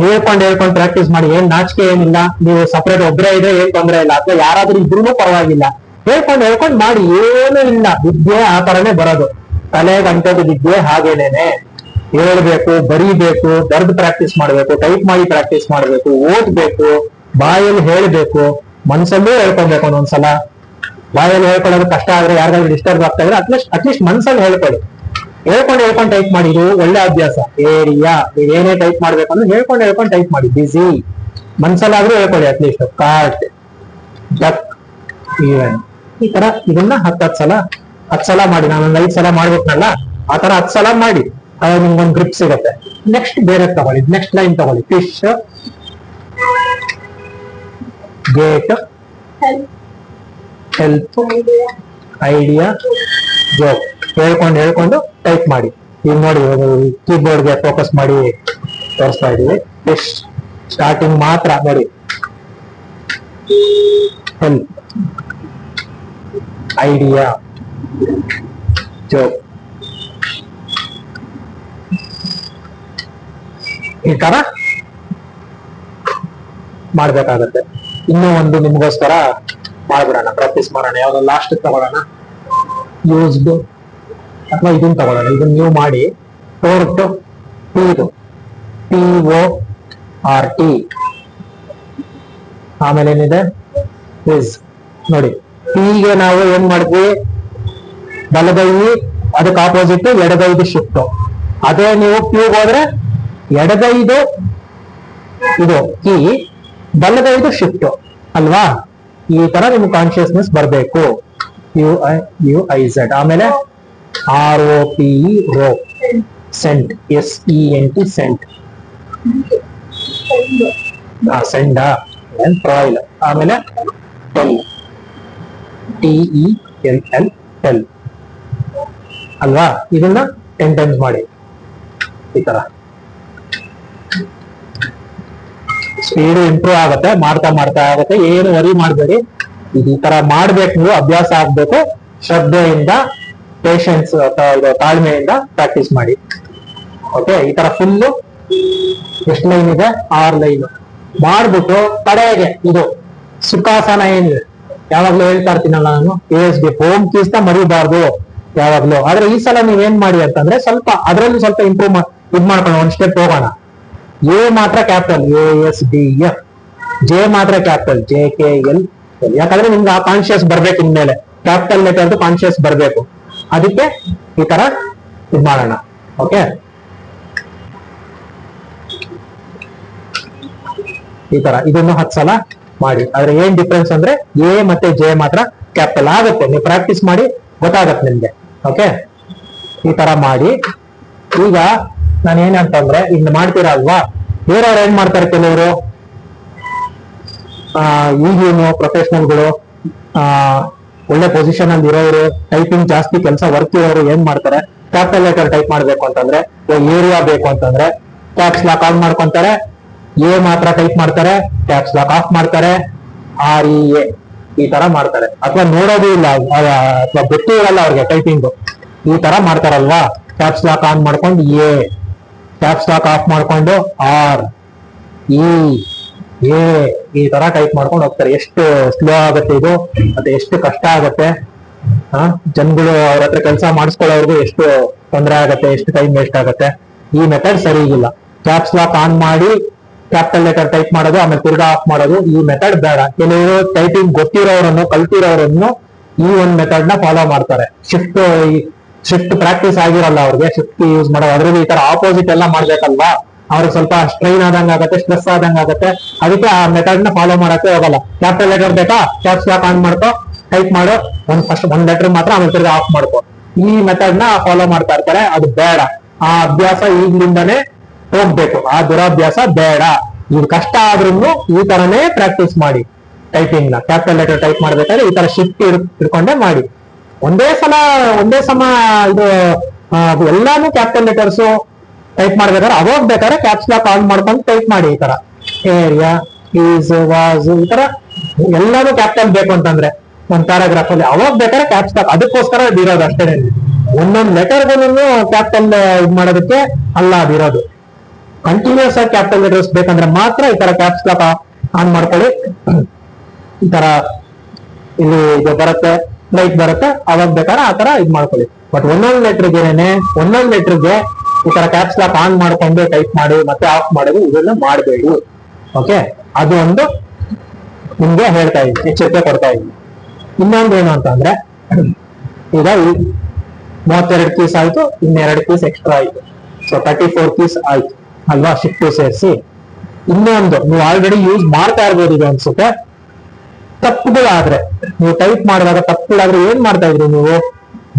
ಹೇಳ್ಕೊಂಡು ಪ್ರಾಕ್ಟೀಸ್ ಮಾಡಿ. ಏನ್ ನಾಚಿಕೆ ಏನಿಲ್ಲ. ನೀವು ಸಪರೇಟ್ ಒಬ್ಬರೇ ಇದ್ರೆ ಏನ್ ತೊಂದರೆ ಇಲ್ಲ, ಅಥವಾ ಯಾರಾದ್ರೂ ಇದ್ರೂ ಪರವಾಗಿಲ್ಲ. ಹೇಳ್ಕೊಂಡು ಮಾಡಿ, ಏನೂ ಇಲ್ಲ. ವಿದ್ಯೆ ಆ ತರನೇ ಬರೋದು. ತಲೆಗೆ ಅಂಟೋದು ವಿದ್ಯೆ ಹಾಗೇನೇನೆ. ಹೇಳ್ಬೇಕು, ಬರೀಬೇಕು, ಬರ್ದು ಪ್ರಾಕ್ಟೀಸ್ ಮಾಡ್ಬೇಕು, ಟೈಪ್ ಮಾಡಿ ಪ್ರಾಕ್ಟೀಸ್ ಮಾಡ್ಬೇಕು, ಓದ್ಬೇಕು, ಬಾಯಲ್ಲಿ ಹೇಳ್ಬೇಕು, ಮನ್ಸಲ್ಲೂ ಹೇಳ್ಕೊಬೇಕು. ಒಂದೊಂದ್ಸಲ ಬಾಯಲ್ಲಿ ಹೇಳ್ಕೊಳ್ಳೋದು ಕಷ್ಟ ಆದ್ರೆ, ಯಾರಿಗಾದ್ರೂ ಡಿಸ್ಟರ್ಬ್ ಆಗ್ತಾ ಇದ್ರೆ ಅಟ್ಲೀಸ್ಟ್ ಮನ್ಸಲ್ಲಿ ಹೇಳ್ಕೊಳ್ಳಿ. ಹೇಳ್ಕೊಂಡು ಟೈಪ್ ಮಾಡಿ. ಇದು ಒಳ್ಳೆ ಅಭ್ಯಾಸ. ಏರಿಯಾ ನೀವು ಏನೇ ಟೈಪ್ ಮಾಡ್ಬೇಕು ಅಂದ್ರೆ ಹೇಳ್ಕೊಂಡು ಟೈಪ್ ಮಾಡಿ. ಬಿಸಿ ಮನ್ಸಲ್ಲಾದ್ರೂ ಹೇಳ್ಕೊಳ್ಳಿ. ಅಟ್ಲೀಸ್ಟ್ ಕಾರ್ಟ್, ಡಕ್, ಈವನ್ ಈ ತರ ಇದನ್ನ 10 ಸಲ ಮಾಡಿ. ನಾನೊಂದು 5 ಸಲ ಮಾಡ್ಬೇಕಲ್ಲ, ಆ ತರ 10 ಸಲ ಮಾಡಿ. ಅವಾಗ ನಿಮ್ಗೊಂದು ಗ್ರಿಪ್ ಸಿಗುತ್ತೆ. ನೆಕ್ಸ್ಟ್ ಬೇರೆ ತಗೊಳ್ಳಿ. ನೆಕ್ಸ್ಟ್ ಲೈನ್ ತಗೊಳ್ಳಿ. Fish, gate, help, idea, joke. ಹೇಳ್ಕೊಂಡು ಟೈಪ್ ಮಾಡಿ. ಈಗ ನೋಡಿ, ಕೀಬೋರ್ಡ್ಗೆ ಫೋಕಸ್ ಮಾಡಿ ತೋರಿಸ್ತಾ ಇದೀವಿ. ಫಿಶ್ ಸ್ಟಾರ್ಟಿಂಗ್ ಮಾತ್ರ ನೋಡಿ. Help, idea, joke. ಈ ತರ ಮಾಡ್ಬೇಕಾಗತ್ತೆ. ಇನ್ನೂ ಒಂದು ನಿಮ್ಗೋಸ್ಕರ ಮಾಡ್ಬಿಡೋಣ, ಪ್ರಾಕ್ಟೀಸ್ ಮಾಡೋಣ. ಯಾವ್ದು ಲಾಸ್ಟ್ ತಗೊಳ್ಳೋಣ. ಯೂಸ್ಡ್ ಅಥವಾ ಇದನ್ನ ತಗೊಳ್ಳೋಣ. ಇದನ್ನ ನೀವು ಮಾಡಿ. ಟೋರ್ಟ್, ಟೀದು, TORT. ಆಮೇಲೆ ಏನಿದೆ, ಇಸ್. ನೋಡಿ, ಟೀಗೆ ನಾವು ಏನ್ ಮಾಡಿದ್ವಿ, ಬಲಗೈ ಅದಕ್ಕೆ ಆಪೋಸಿಟ್, ಎಡಗೈದು ಶಿಫ್ಟ್. ಅದೇ ನೀವು ಕ್ಯೂಗೆ ಹೋದ್ರೆ ಎಡಗೈದು ಇದು ಕೀ, ಬಲಗೈದು ಶಿಫ್ಟ್ ಅಲ್ವಾ. ಈ ತರ ನಿಮ್ಗೆ ಕಾನ್ಶಿಯಸ್ನೆಸ್ ಬರಬೇಕು. UIZ. ಆಮೇಲೆ ROPE, ರೋ. Sent, SENT, sent. ಸೆಂಡ, ಟ್ರಾಯ್ಲ್. ಆಮೇಲೆ ಟೆಲ್, TELL, ಟೆಲ್ ಅಲ್ವಾ. ಇದನ್ನ 10 ಟೈಮ್ಸ್ ಮಾಡಿ. ಈ ತರ ಸ್ಪೀಡ್ ಇಂಪ್ರೂವ್ ಆಗುತ್ತೆ. ಮಾಡ್ತಾ ಆಗುತ್ತೆ. ಏನು ವರಿ ಮಾಡಬೇಡಿ. ಈ ತರ ಮಾಡ್ಬೇಕು. ನೀವು ಅಭ್ಯಾಸ ಆಗ್ಬೇಕು. ಶ್ರದ್ಧೆಯಿಂದ, ಪೇಷನ್ಸ್, ತಾಳ್ಮೆಯಿಂದ ಪ್ರಾಕ್ಟೀಸ್ ಮಾಡಿ. ಓಕೆ, ಈ ತರ ಫುಲ್ಲು ಎಷ್ಟು ಲೈನ್ ಇದೆ, 6 ಲೈನ್ ಮಾಡ್ಬಿಟ್ಟು ಕಡೆಗೆ ಇದು ಸುಖಾಸನ ಏನಿದೆ, ಯಾವಾಗ್ಲೂ ಹೇಳ್ತಾ ಇರ್ತೀನಲ್ಲ ನಾನು, ASD ಹೋಮ್ ಕೀಸ್ ಮರಿಬಾರ್ದು ಯಾವಾಗ್ಲೂ. ಆದ್ರೆ ಈ ಸಲ ನೀವೇನ್ ಮಾಡಿ ಅಂತಂದ್ರೆ, ಸ್ವಲ್ಪ ಅದರಲ್ಲಿ ಸ್ವಲ್ಪ ಇಂಪ್ರೂವ್ ಇದ್ ಮಾಡ್ಕೊಂಡು ಒಂದ್ ಸ್ಟೆಪ್ ಹೋಗೋಣ. A ಮಾತ್ರ ಕ್ಯಾಪಿಟಲ್, ASDF. J ಮಾತ್ರ ಕ್ಯಾಪಿಟಲ್, JKL. ಯಾಕಂದ್ರೆ ನಿಮ್ಗೆ ಆ ಕಾನ್ಶಿಯಸ್ ಬರ್ಬೇಕು. ಇನ್ಮೇಲೆ ಕ್ಯಾಪಿಟಲ್ ಲೆಟರ್ ಕಾನ್ಶಿಯಸ್ ಬರ್ಬೇಕು. ಅದಕ್ಕೆ ಈ ತರ ಇದ್ ಮಾಡೋಣ. ಓಕೆ, ಈ ತರ ಇದನ್ನು 10 ಸಲ ಮಾಡಿ. ಆದ್ರೆ ಏನ್ ಡಿಫ್ರೆನ್ಸ್ ಅಂದ್ರೆ, A ಮತ್ತೆ J ಮಾತ್ರ ಕ್ಯಾಪಿಟಲ್ ಆಗುತ್ತೆ. ನೀವು ಪ್ರಾಕ್ಟೀಸ್ ಮಾಡಿ ಗೊತ್ತಾಗತ್ತೆ ನಿಮ್ಗೆ. ಓಕೆ, ಈ ತರ ಮಾಡಿ. ಈಗ ನಾನು ಏನಂತಂದ್ರೆ, ಇನ್ನು ಮಾಡ್ತೀರಾ ಅಲ್ವಾ, ಬೇರೆಯವ್ರು ಏನ್ ಮಾಡ್ತಾರೆ, ಕೆಲವರು ಈಗೇನು ಪ್ರೊಫೆಷನಲ್ಗಳು, ಒಳ್ಳೆ ಪೊಸಿಷನ್ ಅಲ್ಲಿ ಇರೋರು, ಟೈಪಿಂಗ್ ಜಾಸ್ತಿ ಕೆಲಸ ವರ್ಕ್ ಇರೋರು ಏನ್ ಮಾಡ್ತಾರೆ, ಕ್ಯಾಪಿಟಲ್ ಲೆಟರ್ ಟೈಪ್ ಮಾಡ್ಬೇಕು ಅಂತಂದ್ರೆ, ಏರಿಯಾ ಬೇಕು ಅಂತಂದ್ರೆ ಕ್ಯಾಪ್ಸ್ ಲಾಕ್ ಆನ್ ಮಾಡ್ಕೊಂತಾರೆ. A ಮಾತ್ರ ಟೈಪ್ ಮಾಡ್ತಾರೆ, ಕ್ಯಾಪ್ಸ್ ಲಾಕ್ ಆಫ್ ಮಾಡ್ತಾರೆ. REA ಈ ತರ ಮಾಡ್ತಾರೆ. ಅಥವಾ ನೋಡೋದು ಇಲ್ಲ, ಅಥವಾ ಗೊತ್ತೂ ಇರಲ್ಲ ಅವ್ರಿಗೆ ಟೈಪಿಂಗ್. ಈ ತರ ಮಾಡ್ತಾರಲ್ವಾ. ಕ್ಯಾಪ್ಸ್ ಲಾಕ್ ಆನ್ ಮಾಡ್ಕೊಂಡು A, ಕ್ಯಾಪ್ಸ್ ಲಾಕ್ ಆಫ್ ಮಾಡ್ಕೊಂಡು REA ಈ ತರ ಟೈಪ್ ಮಾಡ್ಕೊಂಡು ಹೋಗ್ತಾರೆ. ಎಷ್ಟು ಸ್ಲೋ ಆಗುತ್ತೆ ಇದು, ಮತ್ತೆ ಎಷ್ಟು ಕಷ್ಟ ಆಗುತ್ತೆ. ಜನಗಳು ಅವ್ರ ಹತ್ರ ಕೆಲಸ ಮಾಡಿಸ್ಕೊಳ್ಳೋರ್ಗು ಎಷ್ಟು ತೊಂದರೆ ಆಗುತ್ತೆ, ಎಷ್ಟು ಟೈಮ್ ವೇಸ್ಟ್ ಆಗುತ್ತೆ. ಈ ಮೆಥಡ್ ಸರಿ ಇಲ್ಲ. ಕ್ಯಾಪ್ಸ್ ಲಾಕ್ ಆನ್ ಮಾಡಿ ಕ್ಯಾಪಿಟಲ್ ಲೆಟರ್ ಟೈಪ್ ಮಾಡೋದು, ಆಮೇಲೆ ತಿರ್ಗಾ ಆಫ್ ಮಾಡೋದು, ಈ ಮೆಥಡ್ ಬೇಡ. ಕೆಲವರು ಟೈಪಿಂಗ್ ಗೊತ್ತಿರೋರನ್ನು, ಕಲ್ತಿರೋರನ್ನು ಈ ಒಂದು ಮೆಥಡ್ ನ ಫಾಲೋ ಮಾಡ್ತಾರೆ. ಶಿಫ್ಟ್ ಪ್ರಾಕ್ಟೀಸ್ ಆಗಿರಲ್ಲ ಅವ್ರಿಗೆ, ಶಿಫ್ಟ್ ಯೂಸ್ ಮಾಡೋದು. ಅದ್ರಲ್ಲಿ ಈ ತರ ಆಪೋಸಿಟ್ ಎಲ್ಲ ಮಾಡ್ಬೇಕಲ್ವಾ, ಅವ್ರಿಗೆ ಸ್ವಲ್ಪ ಸ್ಟ್ರೈನ್ ಆದಂಗ ಆಗುತ್ತೆ, ಸ್ಟ್ರೆಸ್ ಆದಂಗ ಆಗುತ್ತೆ. ಅದಕ್ಕೆ ಆ ಮೆಥಡ್ ನ ಫಾಲೋ ಮಾಡಕ್ಕೆ ಹೋಗಲ್ಲ. ಕ್ಯಾಪಿಟಲ್ ಲೆಟರ್ ಬೇಕಾ, ಕ್ಯಾಪ್ಸ್ ಲಾಕ್ ಆನ್ ಮಾಡ್ಕೋ, ಟೈಪ್ ಮಾಡೋ, ಫಸ್ಟ್ ಒಂದ್ ಲೆಟರ್ ಮಾತ್ರ, ಆಮೇಲೆ ತಿರ್ಗಾ ಆಫ್ ಮಾಡ್ಕೋ. ಈ ಮೆಥಡ್ ನ ಫಾಲೋ ಮಾಡ್ತಾ ಇರ್ತಾರೆ. ಅದು ಬೇಡ. ಆ ಅಭ್ಯಾಸ ಈಗ್ಲಿಂದಾನೇ ಹೋಗ್ಬೇಕು. ಆ ದುರಾಭ್ಯಾಸ ಬೇಡ. ಇದು ಕಷ್ಟ ಆದ್ರೂ ಈ ತರನೇ ಪ್ರಾಕ್ಟೀಸ್ ಮಾಡಿ. ಟೈಪಿಂಗ್ ನ ಕ್ಯಾಪಿಟಲ್ ಲೆಟರ್ ಟೈಪ್ ಮಾಡ್ಬೇಕಾದ್ರೆ ಈ ತರ ಶಿಫ್ಟ್ ಇಟ್ಕೊಂಡೇ ಮಾಡಿ. ಒಂದೇ ಸಮ ಇದು ಎಲ್ಲಾನು ಕ್ಯಾಪಿಟಲ್ ಲೆಟರ್ಸ್ ಟೈಪ್ ಮಾಡ್ಬೇಕಾದ್ರೆ, ಅವಾಗ ಬೇಕಾದ್ರೆ ಕ್ಯಾಪ್ಸ್ ಲಾಕ್ ಆನ್ ಮಾಡ್ಕೊಂಡು ಟೈಪ್ ಮಾಡಿ. ಈ ತರ ಏರಿಯಾ, ಈಸ್, ವಾಸ್, ಈ ತರ ಎಲ್ಲಾನು ಕ್ಯಾಪಿಟಲ್ ಬೇಕು ಅಂತಂದ್ರೆ ಒಂದ್ ಪ್ಯಾರಾಗ್ರಾಫ್ ಅಲ್ಲಿ, ಅವಾಗ ಬೇಕಾದ್ರೆ ಕ್ಯಾಪ್ಸ್ ಲಾಕ್. ಅದಕ್ಕೋಸ್ಕರ ಅದಿರೋದು ಅಷ್ಟೇ. ಒಂದೊಂದು ಲೆಟರ್ಗೂ ಕ್ಯಾಪಿಟಲ್ ಇದ್ ಮಾಡೋದಕ್ಕೆ ಅಲ್ಲ ಅದಿರೋದು. ಕಂಟಿನ್ಯೂಸ್ ಆಗಿ ಕ್ಯಾಪಿಟಲ್ ಲೆಟರ್ಸ್ ಬೇಕಂದ್ರೆ ಮಾತ್ರ ಈ ತರ ಕ್ಯಾಪ್ಸ್ ಲಾಕ್ ಆನ್ ಮಾಡ್ಕೊಳ್ಳಿ. ಈ ತರ ಇಲ್ಲಿ ಇದು ಬರುತ್ತೆ, ಲೈಟ್ ಬರುತ್ತೆ, ಅವಾಗ ಬೇಕಾದ್ರೆ ಆ ತರ ಇದ್ ಮಾಡ್ಕೊಳ್ಳಿ. ಬಟ್ ಒಂದೊಂದು ಲೆಟರ್ಗೆ ಈ ತರ ಕ್ಯಾಪ್ಸ್ ಲಾಕ್ ಆನ್ ಮಾಡ್ಕೊಂಡು ಟೈಪ್ ಮಾಡಿ ಮತ್ತೆ ಆಫ್ ಮಾಡೋದು ಇದನ್ನ ಮಾಡಬೇಡಿ. ಓಕೆ, ಅದು ಒಂದು ನಿಮ್ಗೆ ಹೇಳ್ತಾ ಇದ್ದೀನಿ, ಎಚ್ಚರಿಕೆ ಕೊಡ್ತಾ ಇದ್ದೀನಿ. ಇನ್ನೊಂದು ಏನು ಅಂತ ಅಂದ್ರೆ, ಈಗ 32 ಕೀಸ್ ಆಯ್ತು, ಇನ್ನೆರಡು ಕೀಸ್ ಎಕ್ಸ್ಟ್ರಾ ಆಯ್ತು, ಸೊ 34 ಕೀಸ್ ಆಯ್ತು ಅಲ್ವಾ, ಶಿಫ್ಟ್ ಸೇರಿಸಿ. ಇನ್ನೊಂದು ನೀವು ಆಲ್ರೆಡಿ ಯೂಸ್ ಮಾಡ್ತಾ ಇರ್ಬೋದು ಇದು ಅನ್ಸುತ್ತೆ, ತಪ್ಪುಗಳಾದ್ರೆ ನೀವು ಟೈಪ್ ಮಾಡಿದಾಗ ತಪ್ಪುಗಳಾದ್ರೆ ಏನ್ ಮಾಡ್ತಾ ಇದ್ರಿ ನೀವು,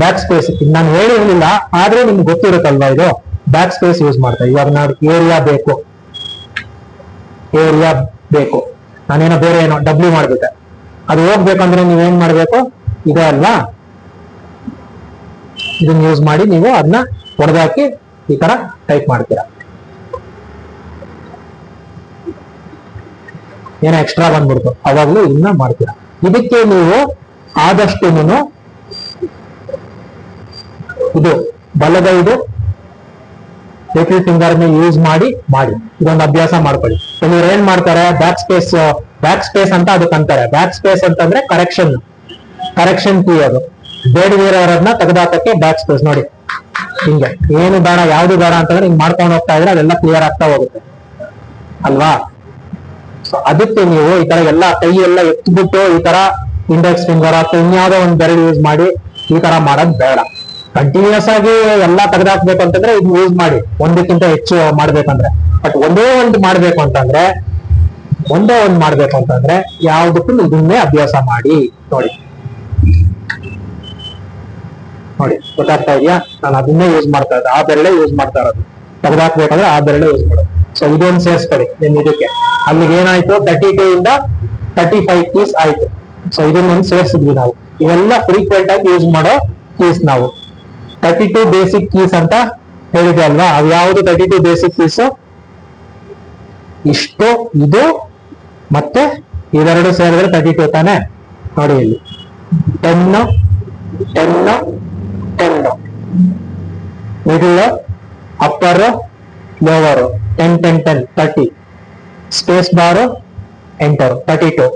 ಬ್ಯಾಕ್ ಸ್ಪೇಸ್ ನಾನು ಹೇಳಿರ್ಲಿಲ್ಲ ಆದ್ರೆ ನಿಮ್ಗೆ ಗೊತ್ತಿರುತ್ತಲ್ವಾ, ಇದು ಬ್ಯಾಕ್ ಸ್ಪೇಸ್ ಯೂಸ್ ಮಾಡ್ತಾ. ಇವಾಗ ನಾವು ಏರಿಯಾ ಬೇಕು, ನಾನೇನೋ ಬೇರೆ ಏನೋ ಡಬ್ಲ್ಯೂ ಮಾಡ್ಬಿಟ್ಟೆ, ಅದು ಹೋಗ್ಬೇಕಂದ್ರೆ ನೀವೇನ್ ಮಾಡ್ಬೇಕು, ಇದೆ ಅಲ್ವಾ, ಇದನ್ನ ಯೂಸ್ ಮಾಡಿ ನೀವು ಅದನ್ನ ಹೊಡೆದಾಕಿ ಈ ತರ ಟೈಪ್ ಮಾಡ್ತೀರಾ. ಏನೋ ಎಕ್ಸ್ಟ್ರಾ ಬಂದ್ಬಿಡ್ತು ಅವಾಗ್ಲೂ ಇದನ್ನ ಮಾಡ್ತೀರಾ. ಇದಕ್ಕೆ ನೀವು ಆದಷ್ಟು ಇದು ಬಲಗೈದು ಲಿಟಲ್ ಫಿಂಗರ್ ಯೂಸ್ ಮಾಡಿ ಇದೊಂದು ಅಭ್ಯಾಸ ಮಾಡ್ಕೊಳ್ಳಿ. ಕೆಲವರು ಏನ್ ಮಾಡ್ತಾರೆ, ಬ್ಯಾಕ್ ಸ್ಪೇಸ್ ಅಂತ ಅದಕ್ಕೆ ಅಂತಾರೆ. ಬ್ಯಾಕ್ ಸ್ಪೇಸ್ ಅಂತಂದ್ರೆ ಕರೆಕ್ಷನ್ ಕೀ, ಅದು ಬೇಡದಿರೋರನ್ನ ತೆಗೆದಾಕಕ್ಕೆ ಬ್ಯಾಕ್ ಸ್ಪೇಸ್. ನೋಡಿ ಹಿಂಗೆ ಏನು ಬೇಡ ಯಾವ್ದು ಬೇಡ ಅಂತಂದ್ರೆ ಹಿಂಗ್ ಮಾಡ್ಕೊಂಡು ಹೋಗ್ತಾ ಇದ್ರೆ ಅದೆಲ್ಲ ಕ್ಲಿಯರ್ ಆಗ್ತಾ ಹೋಗುತ್ತೆ ಅಲ್ವಾ. ಸೊ ಅದಕ್ಕೆ ನೀವು ಈ ತರ ಎಲ್ಲ ಕೈ ಎಲ್ಲ ಎತ್ಬಿಟ್ಟು ಈ ತರ ಇಂಡೆಕ್ಸ್ ಫಿಂಗರ್ ಅಥವಾ ಇನ್ಯಾವುದೋ ಒಂದು ಬೆರಳು ಯೂಸ್ ಮಾಡಿ ಈ ತರ ಮಾಡೋದ್ ಬೇಡ. ಕಂಟಿನ್ಯೂಸ್ ಆಗಿ ಎಲ್ಲ ತೆಗೆದಾಕ್ಬೇಕು ಅಂತಂದ್ರೆ ಇದು ಯೂಸ್ ಮಾಡಿ, ಒಂದಕ್ಕಿಂತ ಹೆಚ್ಚು ಮಾಡ್ಬೇಕಂದ್ರೆ. ಬಟ್ ಒಂದೇ ಒಂದು ಮಾಡ್ಬೇಕು ಅಂತಂದ್ರೆ ಯಾವ್ದಕ್ಕೂ ಇದನ್ನೇ ಅಭ್ಯಾಸ ಮಾಡಿ. ನೋಡಿ ಗೊತ್ತಾಗ್ತಾ ಇದೆಯಾ, ನಾನು ಅದನ್ನೇ ಯೂಸ್ ಮಾಡ್ತಾ ಇದ್ದೆ, ಆ ಬೆರಳೆ ಯೂಸ್ ಮಾಡ್ತಾ ಇರೋದು. ತೆಗೆದಾಕ್ಬೇಕಂದ್ರೆ ಆ ಬೆರಳೆ ಯೂಸ್ ಮಾಡೋದು. ಸೊ ಇದೊಂದು ಸೇರಿಸ್ಕೊಳ್ಳಿ ನಿಮ್ ಇದಕ್ಕೆ. ಅಲ್ಲಿಗೆ ಏನಾಯ್ತು, 32 ಇಂದ 35 ಕೀಸ್ ಆಯ್ತು. ಸೊ ಇದನ್ನೊಂದು ಸೇರಿಸಿದ್ವಿ ನಾವು. ಇವೆಲ್ಲ ಫ್ರೀಕ್ವೆಂಟ್ ಆಗಿ ಯೂಸ್ ಮಾಡೋ ಕೀಸ್. ನಾವು 32 ಬೇಸಿಕ್ ಕೀಸ್ ಅಂತ ಹೇಳಿದೆ ಅಲ್ವಾ, ಅವು ಯಾವುದು 32 ಬೇಸಿಕ್ ಕೀಸ್, ಇಷ್ಟು, ಇದು ಮತ್ತೆ ಇವೆರಡು ಸೇರಿದ್ರೆ 32 ತಾನೆ. ನೋಡಿ ಇಲ್ಲಿ 10 middle, upper, lower, 10 30, space bar, enter 32.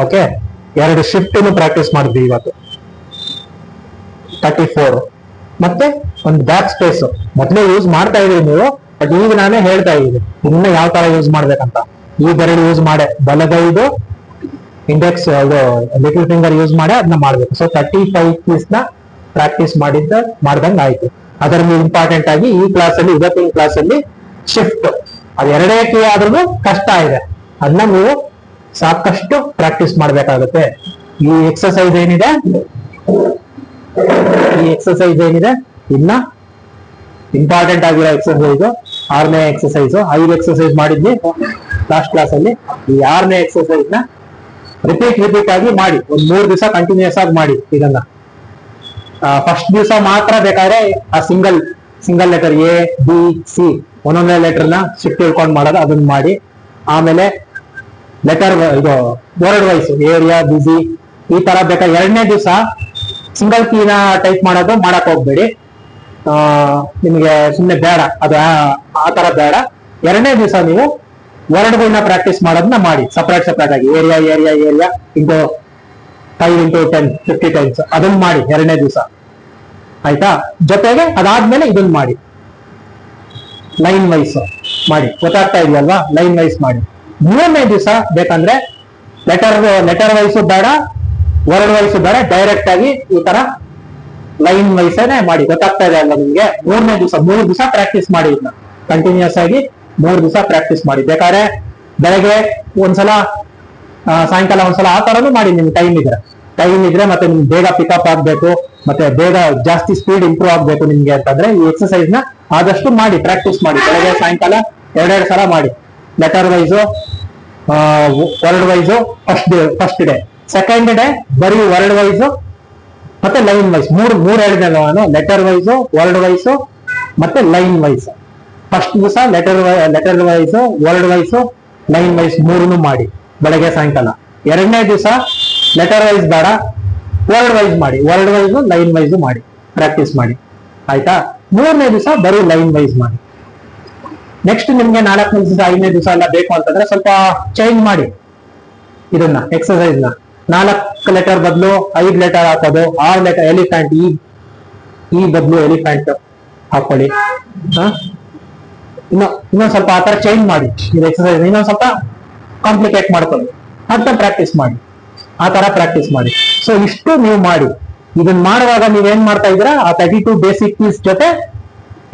Okay, ಎರಡು ಶಿಫ್ಟ್ ಪ್ರಾಕ್ಟೀಸ್ ಮಾಡಿದ್ವಿ ಇವತ್ತು. 34 ಮತ್ತೆ ಒಂದು ಬ್ಯಾಕ್ ಸ್ಪೇಸ್ ಮೊದಲೇ ಯೂಸ್ ಮಾಡ್ತಾ ಇದೀವಿ ನೀವು, ಬಟ್ ಈಗ ನಾನೇ ಹೇಳ್ತಾ ಇದ್ದೀನಿ ಇನ್ನ ಯಾವ ತರ ಯೂಸ್ ಮಾಡ್ಬೇಕಂತ. ಈ ಬೆರಳು ಯೂಸ್ ಮಾಡೆ, ಬಲಗೈದು ಇಂಡೆಕ್ಸ್ ಲಿಟಲ್ ಫಿಂಗರ್ ಯೂಸ್ ಮಾಡಿ ಅದನ್ನ ಮಾಡ್ಬೇಕು. ಸೊ 35 ಕೀಸ್ ನ ಪ್ರಾಕ್ಟೀಸ್ ಮಾಡ್ದಂಗ್ ಆಯ್ತು. ಅದರಲ್ಲಿ ಇಂಪಾರ್ಟೆಂಟ್ ಆಗಿ ಈ ಕ್ಲಾಸಲ್ಲಿ, ಇವತ್ತಿನ ಕ್ಲಾಸಲ್ಲಿ ಶಿಫ್ಟ್, ಅದು ಎರಡೇ ಕೀ ಆದ್ರೂ ಕಷ್ಟ ಇದೆ, ಅದನ್ನ ನೀವು ಸಾಕಷ್ಟು ಪ್ರಾಕ್ಟೀಸ್ ಮಾಡ್ಬೇಕಾಗುತ್ತೆ. ಈ ಎಕ್ಸಸೈಸ್ ಏನಿದೆ ಇನ್ನ ಇಂಪಾರ್ಟೆಂಟ್ ಆಗಿರೋ ಎಕ್ಸಸೈಸ್, 6ನೇ ಎಕ್ಸಸೈಸ್. 5 ಎಕ್ಸಸೈಸ್ ಮಾಡಿದ್ವಿ ಲಾಸ್ಟ್ ಕ್ಲಾಸ್ ಅಲ್ಲಿ. ಈ 6ನೇ ಎಕ್ಸಸೈಸ್ ನ ರಿಪೀಟ್ ಆಗಿ ಮಾಡಿ, ಒಂದ್ 3 ದಿವಸ ಕಂಟಿನ್ಯೂಸ್ ಆಗಿ ಮಾಡಿ. ಇದನ್ನ ಫಸ್ಟ್ ದಿವಸ ಮಾತ್ರ ಬೇಕಾದ್ರೆ ಆ single letter A B C ಒಂದೊಂದೇ ಲೆಟರ್ ನ ಶಿಫ್ಟ್ ಇಳ್ಕೊಂಡು ಮಾಡೋದು, ಅದನ್ನ ಮಾಡಿ. ಆಮೇಲೆ ಲೆಟರ್ ಇದು ವರ್ಡ್ ವೈಸ್ ಏರಿಯಾ, ಬಿಸಿ ಈ ತರ ಬೇಕಾದ್ರೆ 2ನೇ ದಿವಸ ಸಿಂಗಲ್ ಕೀನ ಟೈಪ್ ಮಾಡೋದು ಮಾಡಕ್ ಹೋಗ್ಬೇಡಿ, ನಿಮ್ಗೆ ಸುಮ್ಮನೆ ಬೇಡ, ಅದು ಆ ತರ ಬೇಡ. 2ನೇ ದಿವಸ ನೀವು ವರ್ಡ್ಗಳನ್ನ ಪ್ರಾಕ್ಟೀಸ್ ಮಾಡೋದನ್ನ ಮಾಡಿ, ಸಪರೇಟ್ ಆಗಿ ಏರಿಯಾ ಇಂಟು 5 into 10 50 ಟೈಮ್ಸ್ ಅದನ್ನ ಮಾಡಿ 2ನೇ ದಿವಸ, ಆಯ್ತಾ. ಜೊತೆಗೆ ಅದಾದ್ಮೇಲೆ ಇದನ್ನ ಮಾಡಿ, ಲೈನ್ ವೈಸ್ ಮಾಡಿ. ಗೊತ್ತಾಗ್ತಾ ಇದೆಯಲ್ವಾ, ಲೈನ್ ವೈಸ್ ಮಾಡಿ. 3ನೇ ದಿವಸ ಬೇಕಂದ್ರೆ ಲೆಟರ್ ವೈಸು ಬೇಡ, ವರ್ಡ್ ವೈಸು ಬೇಡ, ಡೈರೆಕ್ಟ್ ಆಗಿ ಈ ತರ ಲೈನ್ ವೈಸೇನೆ ಮಾಡಿ. ಗೊತ್ತಾಗ್ತಾ ಇದೆ ಅಲ್ವಾ ನಿಮ್ಗೆ. 3ನೇ ದಿವಸ 3 ದಿವಸ ಪ್ರಾಕ್ಟೀಸ್ ಮಾಡಿ, ಇದನ್ನ ಕಂಟಿನ್ಯೂಸ್ ಆಗಿ 3 ದಿವಸ ಪ್ರಾಕ್ಟೀಸ್ ಮಾಡಿ. ಬೇಕಾದ್ರೆ ಬೆಳಗ್ಗೆ ಒಂದ್ಸಲ, ಸಾಯಂಕಾಲ ಒಂದ್ಸಲ, ಆ ತರನು ಮಾಡಿ. ನಿಮ್ಗೆ ಟೈಮ್ ಇದ್ರೆ ಮತ್ತೆ ನಿಮ್ಗೆ ಬೇಗ ಪಿಕಪ್ ಆಗ್ಬೇಕು, ಮತ್ತೆ ಬೇಗ ಜಾಸ್ತಿ ಸ್ಪೀಡ್ ಇಂಪ್ರೂವ್ ಆಗ್ಬೇಕು ನಿಮ್ಗೆ ಅಂತಂದ್ರೆ ಈ ಎಕ್ಸಸೈಸ್ ನ ಆದಷ್ಟು ಮಾಡಿ, ಪ್ರಾಕ್ಟೀಸ್ ಮಾಡಿ. ಬೆಳಗ್ಗೆ ಸಾಯಂಕಾಲ 2 ಸಲ ಮಾಡಿ. Letter wise, word wise first day. Second day ಬರೀ ವರ್ಡ್ ವೈಸು ಮತ್ತೆ ಲೈನ್ ವೈಸ್. ಮೂರು ಹೇಳಿದೆ ನಾನು, ಲೆಟರ್ ವೈಸು, ವರ್ಡ್ ವೈಸು ಮತ್ತೆ ಲೈನ್ ವೈಸ್. ಫಸ್ಟ್ ದಿವಸ letter wise, word wise, line wise 3 ಮಾಡಿ ಬೆಳಗ್ಗೆ ಸಾಯಂಕಾಲ. 2ನೇ ದಿವಸ ಲೆಟರ್ ವೈಸ್ ಬೇಡ, ವರ್ಡ್ ವೈಸ್ ಮಾಡಿ, ವರ್ಡ್ ವೈಸು ಲೈನ್ ವೈಸು ಮಾಡಿ, ಪ್ರಾಕ್ಟೀಸ್ ಮಾಡಿ, ಆಯ್ತಾ. 3ನೇ ದಿವಸ ಬರೀ ಲೈನ್ ವೈಸ್ ಮಾಡಿ. ನೆಕ್ಸ್ಟ್ ನಿಮ್ಗೆ 4ನೇ ದಿವಸ 5ನೇ ದಿವಸ ಎಲ್ಲ ಬೇಕು ಅಂತಂದ್ರೆ ಸ್ವಲ್ಪ ಚೇಂಜ್ ಮಾಡಿ ಇದನ್ನ ಎಕ್ಸರ್ಸೈಸ್ ನ. 4 ಲೆಟರ್ ಬದಲು 5 ಲೆಟರ್ ಹಾಕೋದು, 6 ಲೆಟರ್ ಎಲಿಫೆಂಟ್, ಈ ಬದಲು ಎಲಿಫೆಂಟ್ ಹಾಕೊಳ್ಳಿ. ಇನ್ನೊಂದ್ ಸ್ವಲ್ಪ ಆತರ ಚೇಂಜ್ ಮಾಡಿ ಇದು ಎಕ್ಸರ್ಸೈಸ್, ಇನ್ನೊಂದ್ ಸ್ವಲ್ಪ ಕಾಂಪ್ಲಿಕೇಟ್ ಮಾಡ್ಕೊಳ್ಳಿ, ಅಂತ ಪ್ರಾಕ್ಟೀಸ್ ಮಾಡಿ, ಆ ತರ ಪ್ರಾಕ್ಟೀಸ್ ಮಾಡಿ. ಸೊ ಇಷ್ಟು ನೀವು ಮಾಡಿ. ಇದನ್ನ ಮಾಡುವಾಗ ನೀವೇನ್ ಮಾಡ್ತಾ ಇದ್ದೀರಾ, ಆ 32 ಬೇಸಿಕ್ ಕೀಸ್ ಜೊತೆ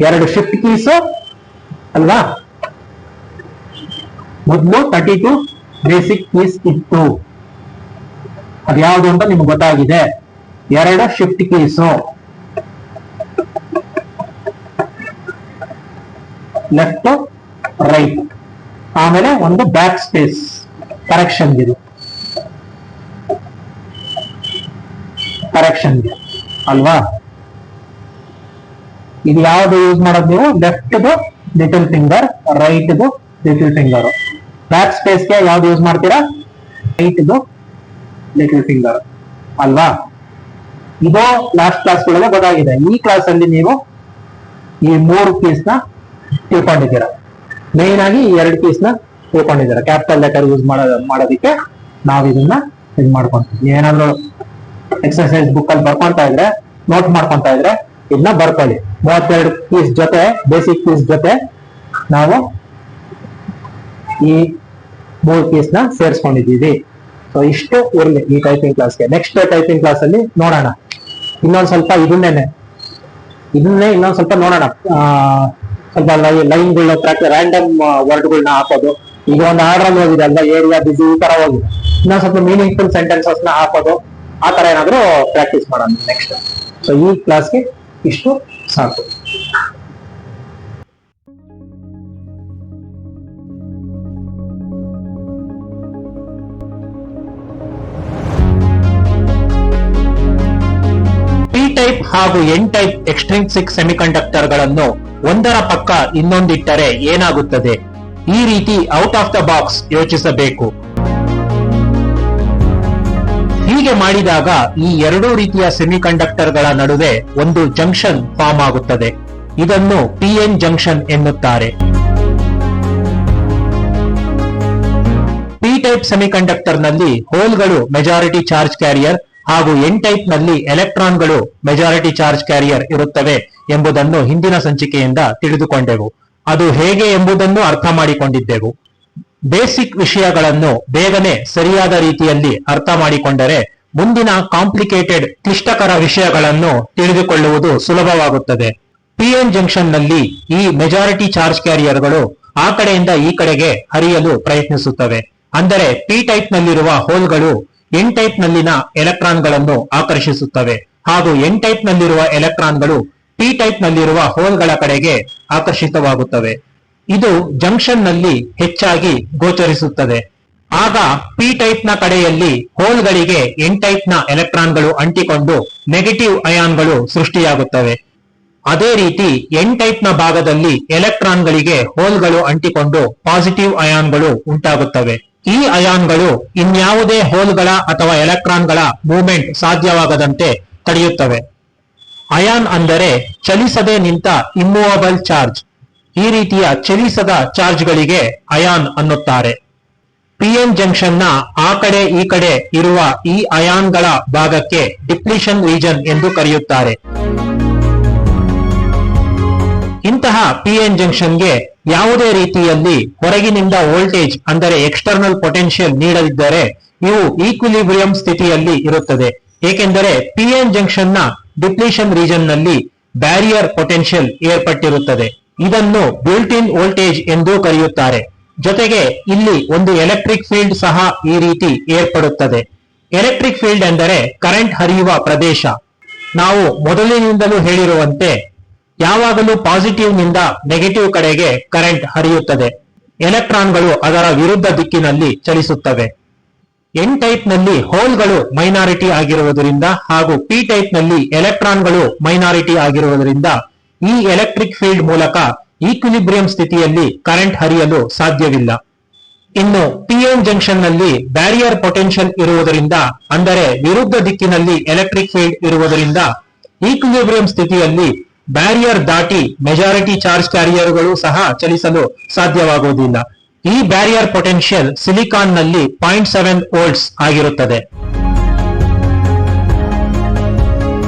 2 ಶಿಫ್ಟ್ ಕೀಸ್ ಅಲ್ವಾ. ಮೊದಲು 32 ಬೇಸಿಕ್ ಕೀಸ್ ಇತ್ತು, ಅದ್ಯಾವುದು ಅಂತ ನಿಮ್ಗೆ ಗೊತ್ತಾಗಿದೆ. 2 ಶಿಫ್ಟ್ ಕೀಸು, ಲೆಫ್ಟ್ ರೈಟ್, ಆಮೇಲೆ ಒಂದು ಬ್ಯಾಕ್ ಸ್ಪೇಸ್ ಕರೆಕ್ಷನ್ ಇದು, ಕರೆಕ್ಷನ್ ಅಲ್ವಾ. ಇದು ಯಾವ್ದು ಯೂಸ್ ಮಾಡೋದು ನೀವು, left little finger, right little finger. Back ಸ್ಪೇಸ್ಗೆ ಯಾವ್ದು ಯೂಸ್ ಮಾಡ್ತೀರಾ, ರೈಟ್ ಲಿಟಲ್ ಫಿಂಗರ್ ಅಲ್ವಾ. ಇದು ಲಾಸ್ಟ್ ಕ್ಲಾಸ್ ಒಳಗೆ ಗೊತ್ತಾಗಿದೆ. ಈ ಕ್ಲಾಸ್ ಅಲ್ಲಿ ನೀವು ಈ 3 ಕೀಸ್ ನ ತಿಳ್ಕೊಂಡಿದ್ದೀರಾ. ಮೇನ್ ಆಗಿ ಈ 2 ಕೀಸ್ ನ ತಿಳ್ಕೊಂಡಿದ್ದೀರಾ. ಕ್ಯಾಪಿಟಲ್ ಲೆಟರ್ ಯೂಸ್ ಮಾಡೋದಕ್ಕೆ ನಾವು ಇದನ್ನ ಇದು ಮಾಡ್ಕೊಂತೀವಿ. ಏನಾದ್ರು ಎಕ್ಸರ್ಸೈಸ್ ಬುಕ್ ಅಲ್ಲಿ ಬರ್ಕೊಂತಾ ಇದ್ರೆ, ನೋಟ್ ಮಾಡ್ಕೊಂತಾ ಇದ್ರೆ ಇದನ್ನ ಬರ್ಕೊಳ್ಳಿ. 32 ಕೀಸ್ ಜೊತೆ, ಬೇಸಿಕ್ ಕೀಸ್ ಜೊತೆ ನಾವು ಈ 3 ಕೀಸ್ ನ ಸೇರಿಸ್ಕೊಂಡಿದ್ದೀವಿ. ಸೊ ಇಷ್ಟು ಇರಲಿ ಈ ಟೈಪಿಂಗ್ ಕ್ಲಾಸ್ಗೆ. ನೆಕ್ಸ್ಟ್ ಟೈಪಿಂಗ್ ಕ್ಲಾಸ್ ಅಲ್ಲಿ ನೋಡೋಣ ಇನ್ನೊಂದ್ ಸ್ವಲ್ಪ ಇದನ್ನೇ ಇನ್ನೊಂದ್ ಸ್ವಲ್ಪ ನೋಡೋಣ. ಸ್ವಲ್ಪ ಲೈನ್ಗಳನ್ನ ರ್ಯಾಂಡಮ್ ವರ್ಡ್ಗಳನ್ನ ಹಾಕೋದು. ಈಗ ಒಂದು ಆರ್ಡರ್ ಅಲ್ಲಿ ಹೋಗಿದೆ ಅಲ್ವಾ, ಏರಿಯಾ, ಬಿಸಿ, ಈ ತರ ಹೋಗಿದೆ. ಇನ್ನೊಂದ್ ಸ್ವಲ್ಪ ಮೀನಿಂಗ್ಫುಲ್ ಸೆಂಟೆನ್ಸಸ್ ನ ಹಾಕೋದು, ಆ ತರ ಏನಾದ್ರು ಪ್ರಾಕ್ಟೀಸ್ ಮಾಡೋಣ ನೆಕ್ಸ್ಟ್. ಸೊ ಈ ಕ್ಲಾಸ್ಗೆ ಇಷ್ಟು ಸಾಕು. ಪಿ ಟೈಪ್ ಹಾಗೂ ಎನ್ ಟೈಪ್ ಎಕ್ಸ್ಟ್ರಿನ್ಸಿಕ್ ಸೆಮಿಕಂಡಕ್ಟರ್ ಗಳನ್ನು ಒಂದರ ಪಕ್ಕ ಇನ್ನೊಂದಿಟ್ಟರೆ ಏನಾಗುತ್ತದೆ? ಈ ರೀತಿ ಔಟ್ ಆಫ್ ದ ಬಾಕ್ಸ್ ಯೋಚಿಸಬೇಕು. ಹೀಗೆ ಮಾಡಿದಾಗ ಈ ಎರಡೂ ರೀತಿಯ ಸೆಮಿಕಂಡಕ್ಟರ್ ಗಳ ನಡುವೆ ಒಂದು ಜಂಕ್ಷನ್ ಫಾರ್ಮ್ ಆಗುತ್ತದೆ. ಇದನ್ನು ಪಿಎನ್ ಜಂಕ್ಷನ್ ಎನ್ನುತ್ತಾರೆ. ಪಿ ಟೈಪ್ ಸೆಮಿಕಂಡಕ್ಟರ್ ನಲ್ಲಿ ಹೋಲ್ಗಳು ಮೆಜಾರಿಟಿ ಚಾರ್ಜ್ ಕ್ಯಾರಿಯರ್ ಹಾಗೂ ಎನ್ ಟೈಪ್ ನಲ್ಲಿ ಎಲೆಕ್ಟ್ರಾನ್ಗಳು ಮೆಜಾರಿಟಿ ಚಾರ್ಜ್ ಕ್ಯಾರಿಯರ್ ಇರುತ್ತವೆ ಎಂಬುದನ್ನು ಹಿಂದಿನ ಸಂಚಿಕೆಯಿಂದ ತಿಳಿದುಕೊಂಡೆವು. ಅದು ಹೇಗೆ ಎಂಬುದನ್ನು ಅರ್ಥ ಮಾಡಿಕೊಂಡಿದ್ದೆವು. ಬೇಸಿಕ್ ವಿಷಯಗಳನ್ನು ಬೇಗನೆ ಸರಿಯಾದ ರೀತಿಯಲ್ಲಿ ಅರ್ಥ ಮಾಡಿಕೊಂಡರೆ ಮುಂದಿನ ಕಾಂಪ್ಲಿಕೇಟೆಡ್ ಕ್ಲಿಷ್ಟಕರ ವಿಷಯಗಳನ್ನು ತಿಳಿದುಕೊಳ್ಳುವುದು ಸುಲಭವಾಗುತ್ತದೆ. ಪಿಎನ್ ಜಂಕ್ಷನ್ ನಲ್ಲಿ ಈ ಮೆಜಾರಿಟಿ ಚಾರ್ಜ್ ಕ್ಯಾರಿಯರ್ಗಳು ಆ ಕಡೆಯಿಂದ ಈ ಕಡೆಗೆ ಹರಿಯಲು ಪ್ರಯತ್ನಿಸುತ್ತವೆ. ಅಂದರೆ ಪಿ ಟೈಪ್ ನಲ್ಲಿರುವ ಹೋಲ್ಗಳು ಎನ್ ಟೈಪ್ ನಲ್ಲಿನ ಎಲೆಕ್ಟ್ರಾನ್ಗಳನ್ನು ಆಕರ್ಷಿಸುತ್ತವೆ ಹಾಗೂ ಎನ್ ಟೈಪ್ ನಲ್ಲಿರುವ ಎಲೆಕ್ಟ್ರಾನ್ಗಳು ಪಿ ಟೈಪ್ ನಲ್ಲಿರುವ ಹೋಲ್ಗಳ ಕಡೆಗೆ ಆಕರ್ಷಿತವಾಗುತ್ತವೆ. ಇದು ಜಂಕ್ಷನ್ ನಲ್ಲಿ ಹೆಚ್ಚಾಗಿ ಗೋಚರಿಸುತ್ತದೆ. ಆಗ ಪಿ ಟೈಪ್ ನ ಕಡೆಯಲ್ಲಿ ಹೋಲ್ಗಳಿಗೆ ಎನ್ ಟೈಪ್ ನ ಎಲೆಕ್ಟ್ರಾನ್ಗಳು ಅಂಟಿಕೊಂಡು ನೆಗೆಟಿವ್ ಅಯಾನ್ಗಳು ಸೃಷ್ಟಿಯಾಗುತ್ತವೆ. ಅದೇ ರೀತಿ ಎನ್ ಟೈಪ್ ನ ಭಾಗದಲ್ಲಿ ಎಲೆಕ್ಟ್ರಾನ್ಗಳಿಗೆ ಹೋಲ್ಗಳು ಅಂಟಿಕೊಂಡು ಪಾಸಿಟಿವ್ ಅಯಾನ್ಗಳು ಉಂಟಾಗುತ್ತವೆ. ಈ ಅಯಾನ್ಗಳು ಇನ್ಯಾವುದೇ ಹೋಲ್ಗಳ ಅಥವಾ ಎಲೆಕ್ಟ್ರಾನ್ಗಳ ಮೂವ್ಮೆಂಟ್ ಸಾಧ್ಯವಾಗದಂತೆ ತಡೆಯುತ್ತವೆ. ಅಯಾನ್ ಅಂದರೆ ಚಲಿಸದೆ ನಿಂತ ಇಮ್ಮೂವಬಲ್ ಚಾರ್ಜ್. ಈ ರೀತಿಯ ಚಲಿಸದ ಚಾರ್ಜ್ಗಳಿಗೆ ಅಯಾನ್ ಅನ್ನುತ್ತಾರೆ. ಪಿಎನ್ ಜಂಕ್ಷನ್ ನ ಆ ಕಡೆ ಈ ಕಡೆ ಇರುವ ಈ ಅಯಾನ್ಗಳ ಭಾಗಕ್ಕೆ ಡಿಪ್ಲಿಷನ್ ರೀಜನ್ ಎಂದು ಕರೆಯುತ್ತಾರೆ. ಇಂತಹ ಪಿಎನ್ ಜಂಕ್ಷನ್ಗೆ ಯಾವುದೇ ರೀತಿಯಲ್ಲಿ ಹೊರಗಿನಿಂದ ವೋಲ್ಟೇಜ್ ಅಂದರೆ ಎಕ್ಸ್ಟರ್ನಲ್ ಪೊಟೆನ್ಷಿಯಲ್ ನೀಡದಿದ್ದರೆ ಇವು ಈಕ್ವಿಲಿಬ್ರಿಯಂ ಸ್ಥಿತಿಯಲ್ಲಿ ಇರುತ್ತದೆ. ಏಕೆಂದರೆ ಪಿಎನ್ ಜಂಕ್ಷನ್ ನ ಡಿಪ್ಲಿಷನ್ ರೀಜನ್ ನಲ್ಲಿ ಬ್ಯಾರಿಯರ್ ಪೊಟೆನ್ಷಿಯಲ್ ಏರ್ಪಟ್ಟಿರುತ್ತದೆ. ಇದನ್ನು ಬಿಲ್ಟ್ ಇನ್ ವೋಲ್ಟೇಜ್ ಎಂದು ಕರೆಯುತ್ತಾರೆ. ಜೊತೆಗೆ ಇಲ್ಲಿ ಒಂದು ಎಲೆಕ್ಟ್ರಿಕ್ ಫೀಲ್ಡ್ ಸಹ ಈ ರೀತಿ ಏರ್ಪಡುತ್ತದೆ. ಎಲೆಕ್ಟ್ರಿಕ್ ಫೀಲ್ಡ್ ಎಂದರೆ ಕರೆಂಟ್ ಹರಿಯುವ ಪ್ರದೇಶ. ನಾವು ಮೊದಲಿನಿಂದಲೂ ಹೇಳಿರುವಂತೆ ಯಾವಾಗಲೂ ಪಾಸಿಟಿವ್ ನಿಂದ ನೆಗೆಟಿವ್ ಕಡೆಗೆ ಕರೆಂಟ್ ಹರಿಯುತ್ತದೆ. ಎಲೆಕ್ಟ್ರಾನ್ಗಳು ಅದರ ವಿರುದ್ಧ ದಿಕ್ಕಿನಲ್ಲಿ ಚಲಿಸುತ್ತವೆ. ಎನ್ ಟೈಪ್ ನಲ್ಲಿ ಹೋಲ್ಗಳು ಮೈನಾರಿಟಿ ಆಗಿರುವುದರಿಂದ ಹಾಗೂ ಪಿ ಟೈಪ್ ನಲ್ಲಿ ಎಲೆಕ್ಟ್ರಾನ್ಗಳು ಮೈನಾರಿಟಿ ಆಗಿರುವುದರಿಂದ ಈ ಎಲೆಕ್ಟ್ರಿಕ್ ಫೀಲ್ಡ್ ಮೂಲಕ ಈಕ್ವಿಲಿಬ್ರಿಯಂ ಸ್ಥಿತಿಯಲ್ಲಿ ಕರೆಂಟ್ ಹರಿಯಲು ಸಾಧ್ಯವಿಲ್ಲ. ಇನ್ನು ಪಿಎನ್ ಜಂಕ್ಷನ್ ನಲ್ಲಿ ಬ್ಯಾರಿಯರ್ ಪೊಟೆನ್ಷಿಯಲ್ ಇರುವುದರಿಂದ ಅಂದರೆ ವಿರುದ್ಧ ದಿಕ್ಕಿನಲ್ಲಿ ಎಲೆಕ್ಟ್ರಿಕ್ ಫೀಲ್ಡ್ ಇರುವುದರಿಂದ ಈಕ್ವಿಲಿಬ್ರಿಯಂ ಸ್ಥಿತಿಯಲ್ಲಿ ಬ್ಯಾರಿಯರ್ ದಾಟಿ ಮೆಜಾರಿಟಿ ಚಾರ್ಜ್ ಕ್ಯಾರಿಯರ್ಗಳು ಸಹ ಚಲಿಸಲು ಸಾಧ್ಯವಾಗುವುದಿಲ್ಲ. ಈ ಬ್ಯಾರಿಯರ್ ಪೊಟೆನ್ಷಿಯಲ್ ಸಿಲಿಕಾನ್ ನಲ್ಲಿ 0.7 ವೋಲ್ಟ್ಸ್ ಆಗಿರುತ್ತದೆ.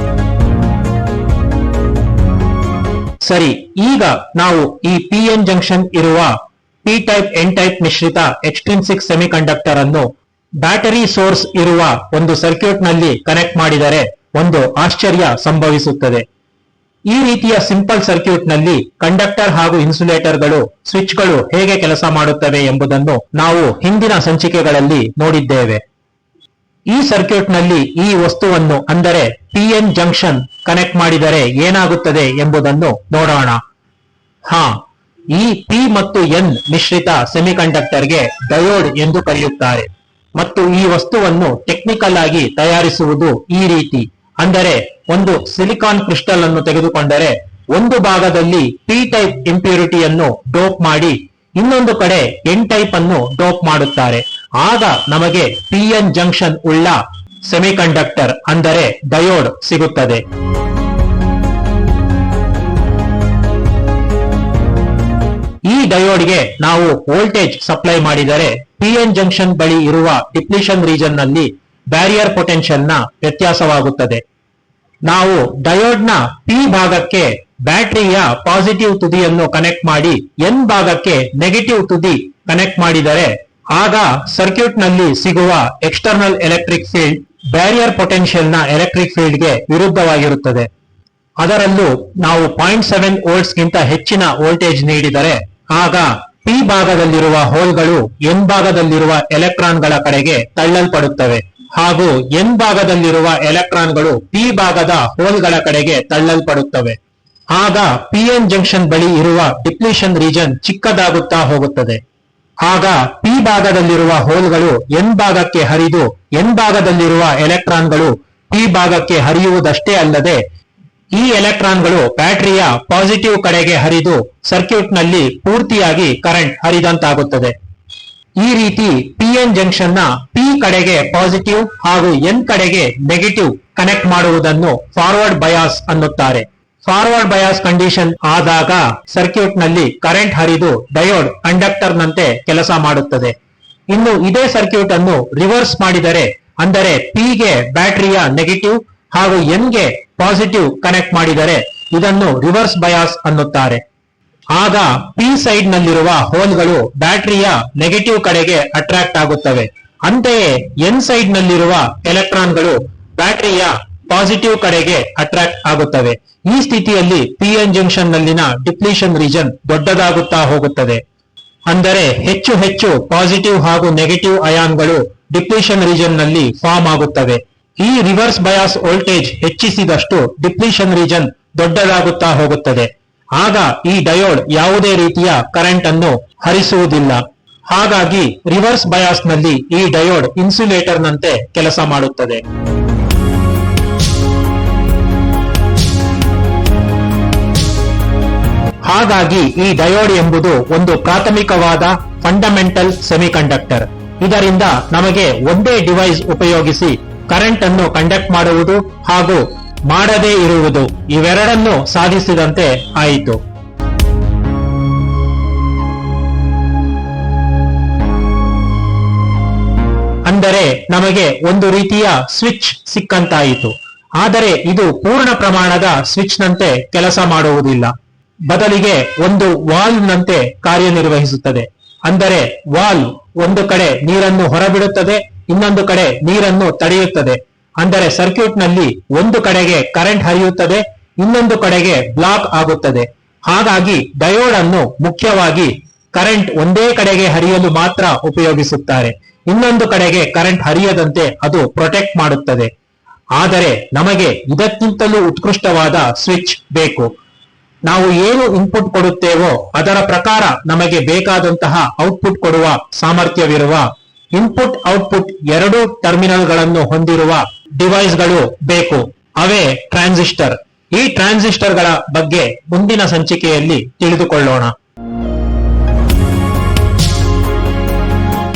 ಸರಿ, ಈಗ ನಾವು ಈ PN ಜಂಕ್ಷನ್ ಇರುವ ಪಿ ಟೈಪ್ ಎನ್ ಟೈಪ್ ಮಿಶ್ರಿತ ಎಕ್ಸ್ಟ್ರಿನ್ಸಿಕ್ ಸೆಮಿಕಂಡಕ್ಟರ್ ಅನ್ನು ಬ್ಯಾಟರಿ ಸೋರ್ಸ್ ಇರುವ ಒಂದು ಸರ್ಕ್ಯೂಟ್ ನಲ್ಲಿ ಕನೆಕ್ಟ್ ಮಾಡಿದರೆ ಒಂದು ಆಶ್ಚರ್ಯ ಸಂಭವಿಸುತ್ತದೆ. ಈ ರೀತಿಯ ಸಿಂಪಲ್ ಸರ್ಕ್ಯೂಟ್ ನಲ್ಲಿ ಕಂಡಕ್ಟರ್ ಹಾಗೂ ಇನ್ಸುಲೇಟರ್ಗಳು ಸ್ವಿಚ್ಗಳು ಹೇಗೆ ಕೆಲಸ ಮಾಡುತ್ತವೆ ಎಂಬುದನ್ನು ನಾವು ಹಿಂದಿನ ಸಂಚಿಕೆಗಳಲ್ಲಿ ನೋಡಿದ್ದೇವೆ. ಈ ಸರ್ಕ್ಯೂಟ್ ನಲ್ಲಿ ಈ ವಸ್ತುವನ್ನು ಅಂದರೆ PN ಜಂಕ್ಷನ್ ಕನೆಕ್ಟ್ ಮಾಡಿದರೆ ಏನಾಗುತ್ತದೆ ಎಂಬುದನ್ನು ನೋಡೋಣ. ಈ P ಮತ್ತು N ಮಿಶ್ರಿತ ಸೆಮಿಕಂಡಕ್ಟರ್ಗೆ ಡಯೋಡ್ ಎಂದು ಕರೆಯುತ್ತಾರೆ ಮತ್ತು ಈ ವಸ್ತುವನ್ನು ಟೆಕ್ನಿಕಲ್ ಆಗಿ ತಯಾರಿಸುವುದು ಈ ರೀತಿ. ಅಂದರೆ ಒಂದು ಸಿಲಿಕಾನ್ ಕ್ರಿಸ್ಟಲ್ ಅನ್ನು ತೆಗೆದುಕೊಂಡರೆ ಒಂದು ಭಾಗದಲ್ಲಿ P ಟೈಪ್ ಇಂಪ್ಯೂರಿಟಿಯನ್ನು ಡೋಪ್ ಮಾಡಿ ಇನ್ನೊಂದು ಕಡೆ N ಟೈಪ್ ಅನ್ನು ಡೋಪ್ ಮಾಡುತ್ತಾರೆ. ಆಗ ನಮಗೆ PN ಜಂಕ್ಷನ್ ಉಳ್ಳ ಸೆಮಿಕಂಡಕ್ಟರ್ ಅಂದರೆ ಡಯೋಡ್ ಸಿಗುತ್ತದೆ. ಈ ಡಯೋಡ್ಗೆ ನಾವು ವೋಲ್ಟೇಜ್ ಸಪ್ಲೈ ಮಾಡಿದರೆ PN ಜಂಕ್ಷನ್ ಬಳಿ ಇರುವ ಡಿಪ್ಲಿಷನ್ ರೀಜನ್ ನಲ್ಲಿ ಬ್ಯಾರಿಯರ್ ಪೊಟೆನ್ಷಿಯಲ್ ನ ವ್ಯತ್ಯಾಸವಾಗುತ್ತದೆ. ನಾವು ಡಯೋಡ್ ನ P ಭಾಗಕ್ಕೆ ಬ್ಯಾಟರಿಯ ಪಾಸಿಟಿವ್ ತುದಿಯನ್ನು ಕನೆಕ್ಟ್ ಮಾಡಿ N ಭಾಗಕ್ಕೆ ನೆಗೆಟಿವ್ ತುದಿ ಕನೆಕ್ಟ್ ಮಾಡಿದರೆ ಆಗ ಸರ್ಕ್ಯೂಟ್ ನಲ್ಲಿ ಸಿಗುವ external electric field barrier potential ನ ಎಲೆಕ್ಟ್ರಿಕ್ ಫೀಲ್ಡ್ ಗೆ ವಿರುದ್ಧವಾಗಿರುತ್ತದೆ. ಅದರಲ್ಲೂ ನಾವು 0.7 ವೋಲ್ಟ್ಸ್ ಗಿಂತ ಹೆಚ್ಚಿನ ವೋಲ್ಟೇಜ್ ನೀಡಿದರೆ ಆಗ P ಭಾಗದಲ್ಲಿರುವ ಹೋಲ್ಗಳು N ಭಾಗದಲ್ಲಿರುವ ಎಲೆಕ್ಟ್ರಾನ್ಗಳ ಕಡೆಗೆ ತಳ್ಳಲ್ಪಡುತ್ತವೆ ಹಾಗೂ N ಭಾಗದಲ್ಲಿರುವ ಎಲೆಕ್ಟ್ರಾನ್ಗಳು P ಭಾಗದ ಹೋಲ್ಗಳ ಕಡೆಗೆ ತಳ್ಳಲ್ಪಡುತ್ತವೆ. ಆಗ PN ಜಂಕ್ಷನ್ ಬಳಿ ಇರುವ ಡಿಪ್ಲಿಷನ್ ರೀಜನ್ ಚಿಕ್ಕದಾಗುತ್ತಾ ಹೋಗುತ್ತದೆ. ಆಗ P ಭಾಗದಲ್ಲಿರುವ ಹೋಲ್ಗಳು N ಭಾಗಕ್ಕೆ ಹರಿದು N ಭಾಗದಲ್ಲಿರುವ ಎಲೆಕ್ಟ್ರಾನ್ಗಳು P ಭಾಗಕ್ಕೆ ಹರಿಯುವುದಷ್ಟೇ ಅಲ್ಲದೆ ಈ ಎಲೆಕ್ಟ್ರಾನ್ಗಳು ಬ್ಯಾಟರಿಯ ಪಾಸಿಟಿವ್ ಕಡೆಗೆ ಹರಿದು ಸರ್ಕ್ಯೂಟ್ ನಲ್ಲಿ ಪೂರ್ತಿಯಾಗಿ ಕರೆಂಟ್ ಹರಿದಂತಾಗುತ್ತದೆ. ಈ ರೀತಿ PN ಜಂಕ್ಷನ್ ನ P ಕಡೆಗೆ ಪಾಸಿಟಿವ್ ಹಾಗೂ N ಕಡೆಗೆ ನೆಗೆಟಿವ್ ಕನೆಕ್ಟ್ ಮಾಡುವುದನ್ನು ಫಾರ್ವರ್ಡ್ ಬಯಾಸ್ ಅನ್ನುತ್ತಾರೆ. ಫಾರ್ವರ್ಡ್ ಬಯಾಸ್ ಕಂಡೀಷನ್ ಆದಾಗ ಸರ್ಕ್ಯೂಟ್ ನಲ್ಲಿ ಕರೆಂಟ್ ಹರಿದು ಡಯೋಡ್ ಕಂಡಕ್ಟರ್ ನಂತೆ ಕೆಲಸ ಮಾಡುತ್ತದೆ. ಇನ್ನು ಇದೇ ಸರ್ಕ್ಯೂಟ್ ಅನ್ನು ರಿವರ್ಸ್ ಮಾಡಿದರೆ ಅಂದರೆ P ಗೆ ಬ್ಯಾಟರಿಯ ನೆಗೆಟಿವ್ ಹಾಗೂ N ಗೆ ಪಾಸಿಟಿವ್ ಕನೆಕ್ಟ್ ಮಾಡಿದರೆ ಇದನ್ನು ರಿವರ್ಸ್ ಬಯಾಸ್ ಅನ್ನುತ್ತಾರೆ. ಆಗ P ಸೈಡ್ ನಲ್ಲಿರುವ ಹೋಲ್ಗಳು ಬ್ಯಾಟರಿಯ ನೆಗೆಟಿವ್ ಕಡೆಗೆ ಅಟ್ರಾಕ್ಟ್ ಆಗುತ್ತವೆ. ಅಂತೆಯೇ N ಸೈಡ್ ನಲ್ಲಿರುವ ಎಲೆಕ್ಟ್ರಾನ್ಗಳು ಬ್ಯಾಟರಿಯ ಪಾಸಿಟಿವ್ ಕಡೆಗೆ ಅಟ್ರಾಕ್ಟ್ ಆಗುತ್ತವೆ. ಈ ಸ್ಥಿತಿಯಲ್ಲಿ PN ಜಂಕ್ಷನ್ ನಲ್ಲಿನ ಡಿಪ್ಲಿಷನ್ ರೀಜನ್ ದೊಡ್ಡದಾಗುತ್ತಾ ಹೋಗುತ್ತದೆ. ಅಂದರೆ ಹೆಚ್ಚು ಹೆಚ್ಚು ಪಾಸಿಟಿವ್ ಹಾಗೂ ನೆಗೆಟಿವ್ ಅಯಾನ್ಗಳು ಡಿಪ್ಲಿಷನ್ ರೀಜನ್ ನಲ್ಲಿ ಫಾರ್ಮ್ ಆಗುತ್ತವೆ. ಈ ರಿವರ್ಸ್ ಬಯಾಸ್ ವೋಲ್ಟೇಜ್ ಹೆಚ್ಚಿಸಿದಷ್ಟು ಡಿಪ್ಲಿಷನ್ ರೀಜನ್ ದೊಡ್ಡದಾಗುತ್ತಾ ಹೋಗುತ್ತದೆ. ಆಗ ಈ ಡಯೋಡ್ ಯಾವುದೇ ರೀತಿಯ ಕರೆಂಟ್ ಅನ್ನು ಹರಿಸುವುದಿಲ್ಲ. ಹಾಗಾಗಿ ರಿವರ್ಸ್ ಬಯಾಸ್ ನಲ್ಲಿ ಈ ಡಯೋಡ್ ಇನ್ಸುಲೇಟರ್ ನಂತೆ ಕೆಲಸ ಮಾಡುತ್ತದೆ. ಹಾಗಾಗಿ ಈ ಡಯೋಡ್ ಎಂಬುದು ಒಂದು ಪ್ರಾಥಮಿಕವಾದ ಫಂಡಮೆಂಟಲ್ ಸೆಮಿಕಂಡಕ್ಟರ್. ಇದರಿಂದ ನಮಗೆ ಒಂದೇ ಡಿವೈಸ್ ಉಪಯೋಗಿಸಿ ಕರೆಂಟ್ ಅನ್ನು ಕಂಡಕ್ಟ್ ಮಾಡುವುದು ಹಾಗೂ ಮಾಡದೇ ಇರುವುದು ಇವೆರಡನ್ನು ಸಾಧಿಸಿದಂತೆ ಆಯಿತು. ಅಂದರೆ ನಮಗೆ ಒಂದು ರೀತಿಯ ಸ್ವಿಚ್ ಸಿಕ್ಕಂತಾಯಿತು. ಆದರೆ ಇದು ಪೂರ್ಣ ಪ್ರಮಾಣದ ಸ್ವಿಚ್ ನಂತೆ ಕೆಲಸ ಮಾಡುವುದಿಲ್ಲ. ಬದಲಿಗೆ ಒಂದು ವಾಲ್ವ್ ನಂತೆ ಕಾರ್ಯನಿರ್ವಹಿಸುತ್ತದೆ. ಅಂದರೆ ವಾಲ್ವ್ ಒಂದು ಕಡೆ ನೀರನ್ನು ಹೊರಬಿಡುತ್ತದೆ, ಇನ್ನೊಂದು ಕಡೆ ನೀರನ್ನು ತಡೆಯುತ್ತದೆ. ಅಂದರೆ ಸರ್ಕ್ಯೂಟ್ ನಲ್ಲಿ ಒಂದು ಕಡೆಗೆ ಕರೆಂಟ್ ಹರಿಯುತ್ತದೆ, ಇನ್ನೊಂದು ಕಡೆಗೆ ಬ್ಲಾಕ್ ಆಗುತ್ತದೆ. ಹಾಗಾಗಿ ಡಯೋಡ್ ಅನ್ನು ಮುಖ್ಯವಾಗಿ ಕರೆಂಟ್ ಒಂದೇ ಕಡೆಗೆ ಹರಿಯಲು ಮಾತ್ರ ಉಪಯೋಗಿಸುತ್ತಾರೆ. ಇನ್ನೊಂದು ಕಡೆಗೆ ಕರೆಂಟ್ ಹರಿಯದಂತೆ ಅದು ಪ್ರೊಟೆಕ್ಟ್ ಮಾಡುತ್ತದೆ. ಆದರೆ ನಮಗೆ ಇದಕ್ಕಿಂತಲೂ ಉತ್ಕೃಷ್ಟವಾದ ಸ್ವಿಚ್ ಬೇಕು. ನಾವು ಏನು ಇನ್ಪುಟ್ ಕೊಡುತ್ತೇವೋ ಅದರ ಪ್ರಕಾರ ನಮಗೆ ಬೇಕಾದಂತಹ ಔಟ್ಪುಟ್ ಕೊಡುವ ಸಾಮರ್ಥ್ಯವಿರುವ ಇನ್ಪುಟ್ ಔಟ್ಪುಟ್ ಎರಡು ಟರ್ಮಿನಲ್ಗಳನ್ನು ಹೊಂದಿರುವ ಡಿವೈಸ್ಗಳು ಬೇಕು. ಅವೇ ಟ್ರಾನ್ಸಿಸ್ಟರ್. ಈ ಟ್ರಾನ್ಸಿಸ್ಟರ್ಗಳ ಬಗ್ಗೆ ಮುಂದಿನ ಸಂಚಿಕೆಯಲ್ಲಿ ತಿಳಿದುಕೊಳ್ಳೋಣ.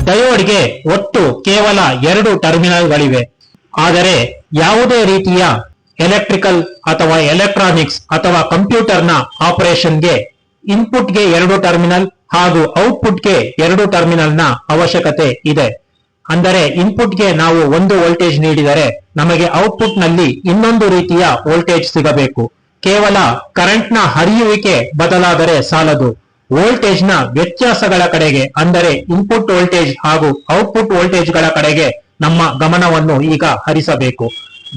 ಡಯೋಡ್ಗೆ ಒಟ್ಟು ಕೇವಲ ಎರಡು ಟರ್ಮಿನಲ್ಗಳಿವೆ. ಆದರೆ ಯಾವುದೇ ರೀತಿಯ ಎಲೆಕ್ಟ್ರಿಕಲ್ ಅಥವಾ ಎಲೆಕ್ಟ್ರಾನಿಕ್ಸ್ ಅಥವಾ ಕಂಪ್ಯೂಟರ್ನ ಆಪರೇಷನ್ಗೆ ಇನ್ಪುಟ್ಗೆ 2 ಟರ್ಮಿನಲ್ ಹಾಗೂ ಔಟ್ಪುಟ್ಗೆ 2 ಟರ್ಮಿನಲ್ನ ಅವಶ್ಯಕತೆ ಇದೆ. ಅಂದರೆ ಇನ್ಪುಟ್ಗೆ ನಾವು 1 ವೋಲ್ಟೇಜ್ ನೀಡಿದರೆ ನಮಗೆ ಔಟ್ಪುಟ್ ನಲ್ಲಿ ಇನ್ನೊಂದು ರೀತಿಯ ವೋಲ್ಟೇಜ್ ಸಿಗಬೇಕು. ಕೇವಲ ಕರೆಂಟ್ನ ಹರಿಯುವಿಕೆ ಬದಲಾದರೆ ಸಾಲದು. ವೋಲ್ಟೇಜ್ ನ ವ್ಯತ್ಯಾಸಗಳ ಕಡೆಗೆ ಅಂದರೆ ಇನ್ಪುಟ್ ವೋಲ್ಟೇಜ್ ಹಾಗೂ ಔಟ್ಪುಟ್ ವೋಲ್ಟೇಜ್ಗಳ ಕಡೆಗೆ ನಮ್ಮ ಗಮನವನ್ನು ಈಗ ಹರಿಸಬೇಕು.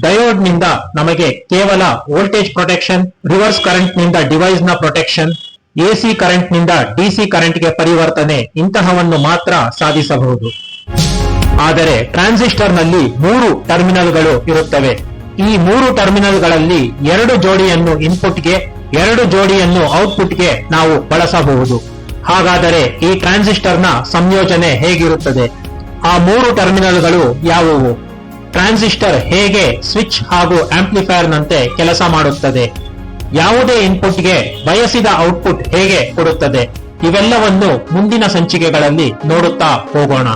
ಡಯೋಡ್ ನಿಂದ ನಮಗೆ ಕೇವಲ ವೋಲ್ಟೇಜ್ ಪ್ರೊಟೆಕ್ಷನ್, ರಿವರ್ಸ್ ಕರೆಂಟ್ ನಿಂದ ಡಿವೈಸ್ ನ ಪ್ರೊಟೆಕ್ಷನ್, ಎಸಿ ಕರೆಂಟ್ ನಿಂದ ಡಿಸಿ ಕರೆಂಟ್ ಗೆ ಪರಿವರ್ತನೆ ಇಂತಹವನ್ನು ಮಾತ್ರ ಸಾಧಿಸಬಹುದು. ಆದರೆ ಟ್ರಾನ್ಸಿಸ್ಟರ್ ನಲ್ಲಿ 3 ಟರ್ಮಿನಲ್ಗಳು ಇರುತ್ತವೆ. ಈ 3 ಟರ್ಮಿನಲ್ಗಳಲ್ಲಿ 2 ಜೋಡಿಯನ್ನು ಇನ್ಪುಟ್ಗೆ, 2 ಜೋಡಿಯನ್ನು ಔಟ್ಪುಟ್ಗೆ ನಾವು ಬಳಸಬಹುದು. ಹಾಗಾದರೆ ಈ ಟ್ರಾನ್ಸಿಸ್ಟರ್ನ ಸಂಯೋಜನೆ ಹೇಗಿರುತ್ತದೆ? ಆ 3 ಟರ್ಮಿನಲ್ಗಳು ಯಾವುವು? ಟ್ರಾನ್ಸಿಸ್ಟರ್ ಹೇಗೆ ಸ್ವಿಚ್ ಹಾಗೂ ಆಂಪ್ಲಿಫೈಯರ್ ನಂತೆ ಕೆಲಸ ಮಾಡುತ್ತದೆ? ಯಾವುದೇ ಇನ್ಪುಟ್ಗೆ ಬಯಸಿದ ಔಟ್ಪುಟ್ ಹೇಗೆ ಕೊಡುತ್ತದೆ? ಇವೆಲ್ಲವನ್ನು ಮುಂದಿನ ಸಂಚಿಕೆಗಳಲ್ಲಿ ನೋಡುತ್ತಾ ಹೋಗೋಣ.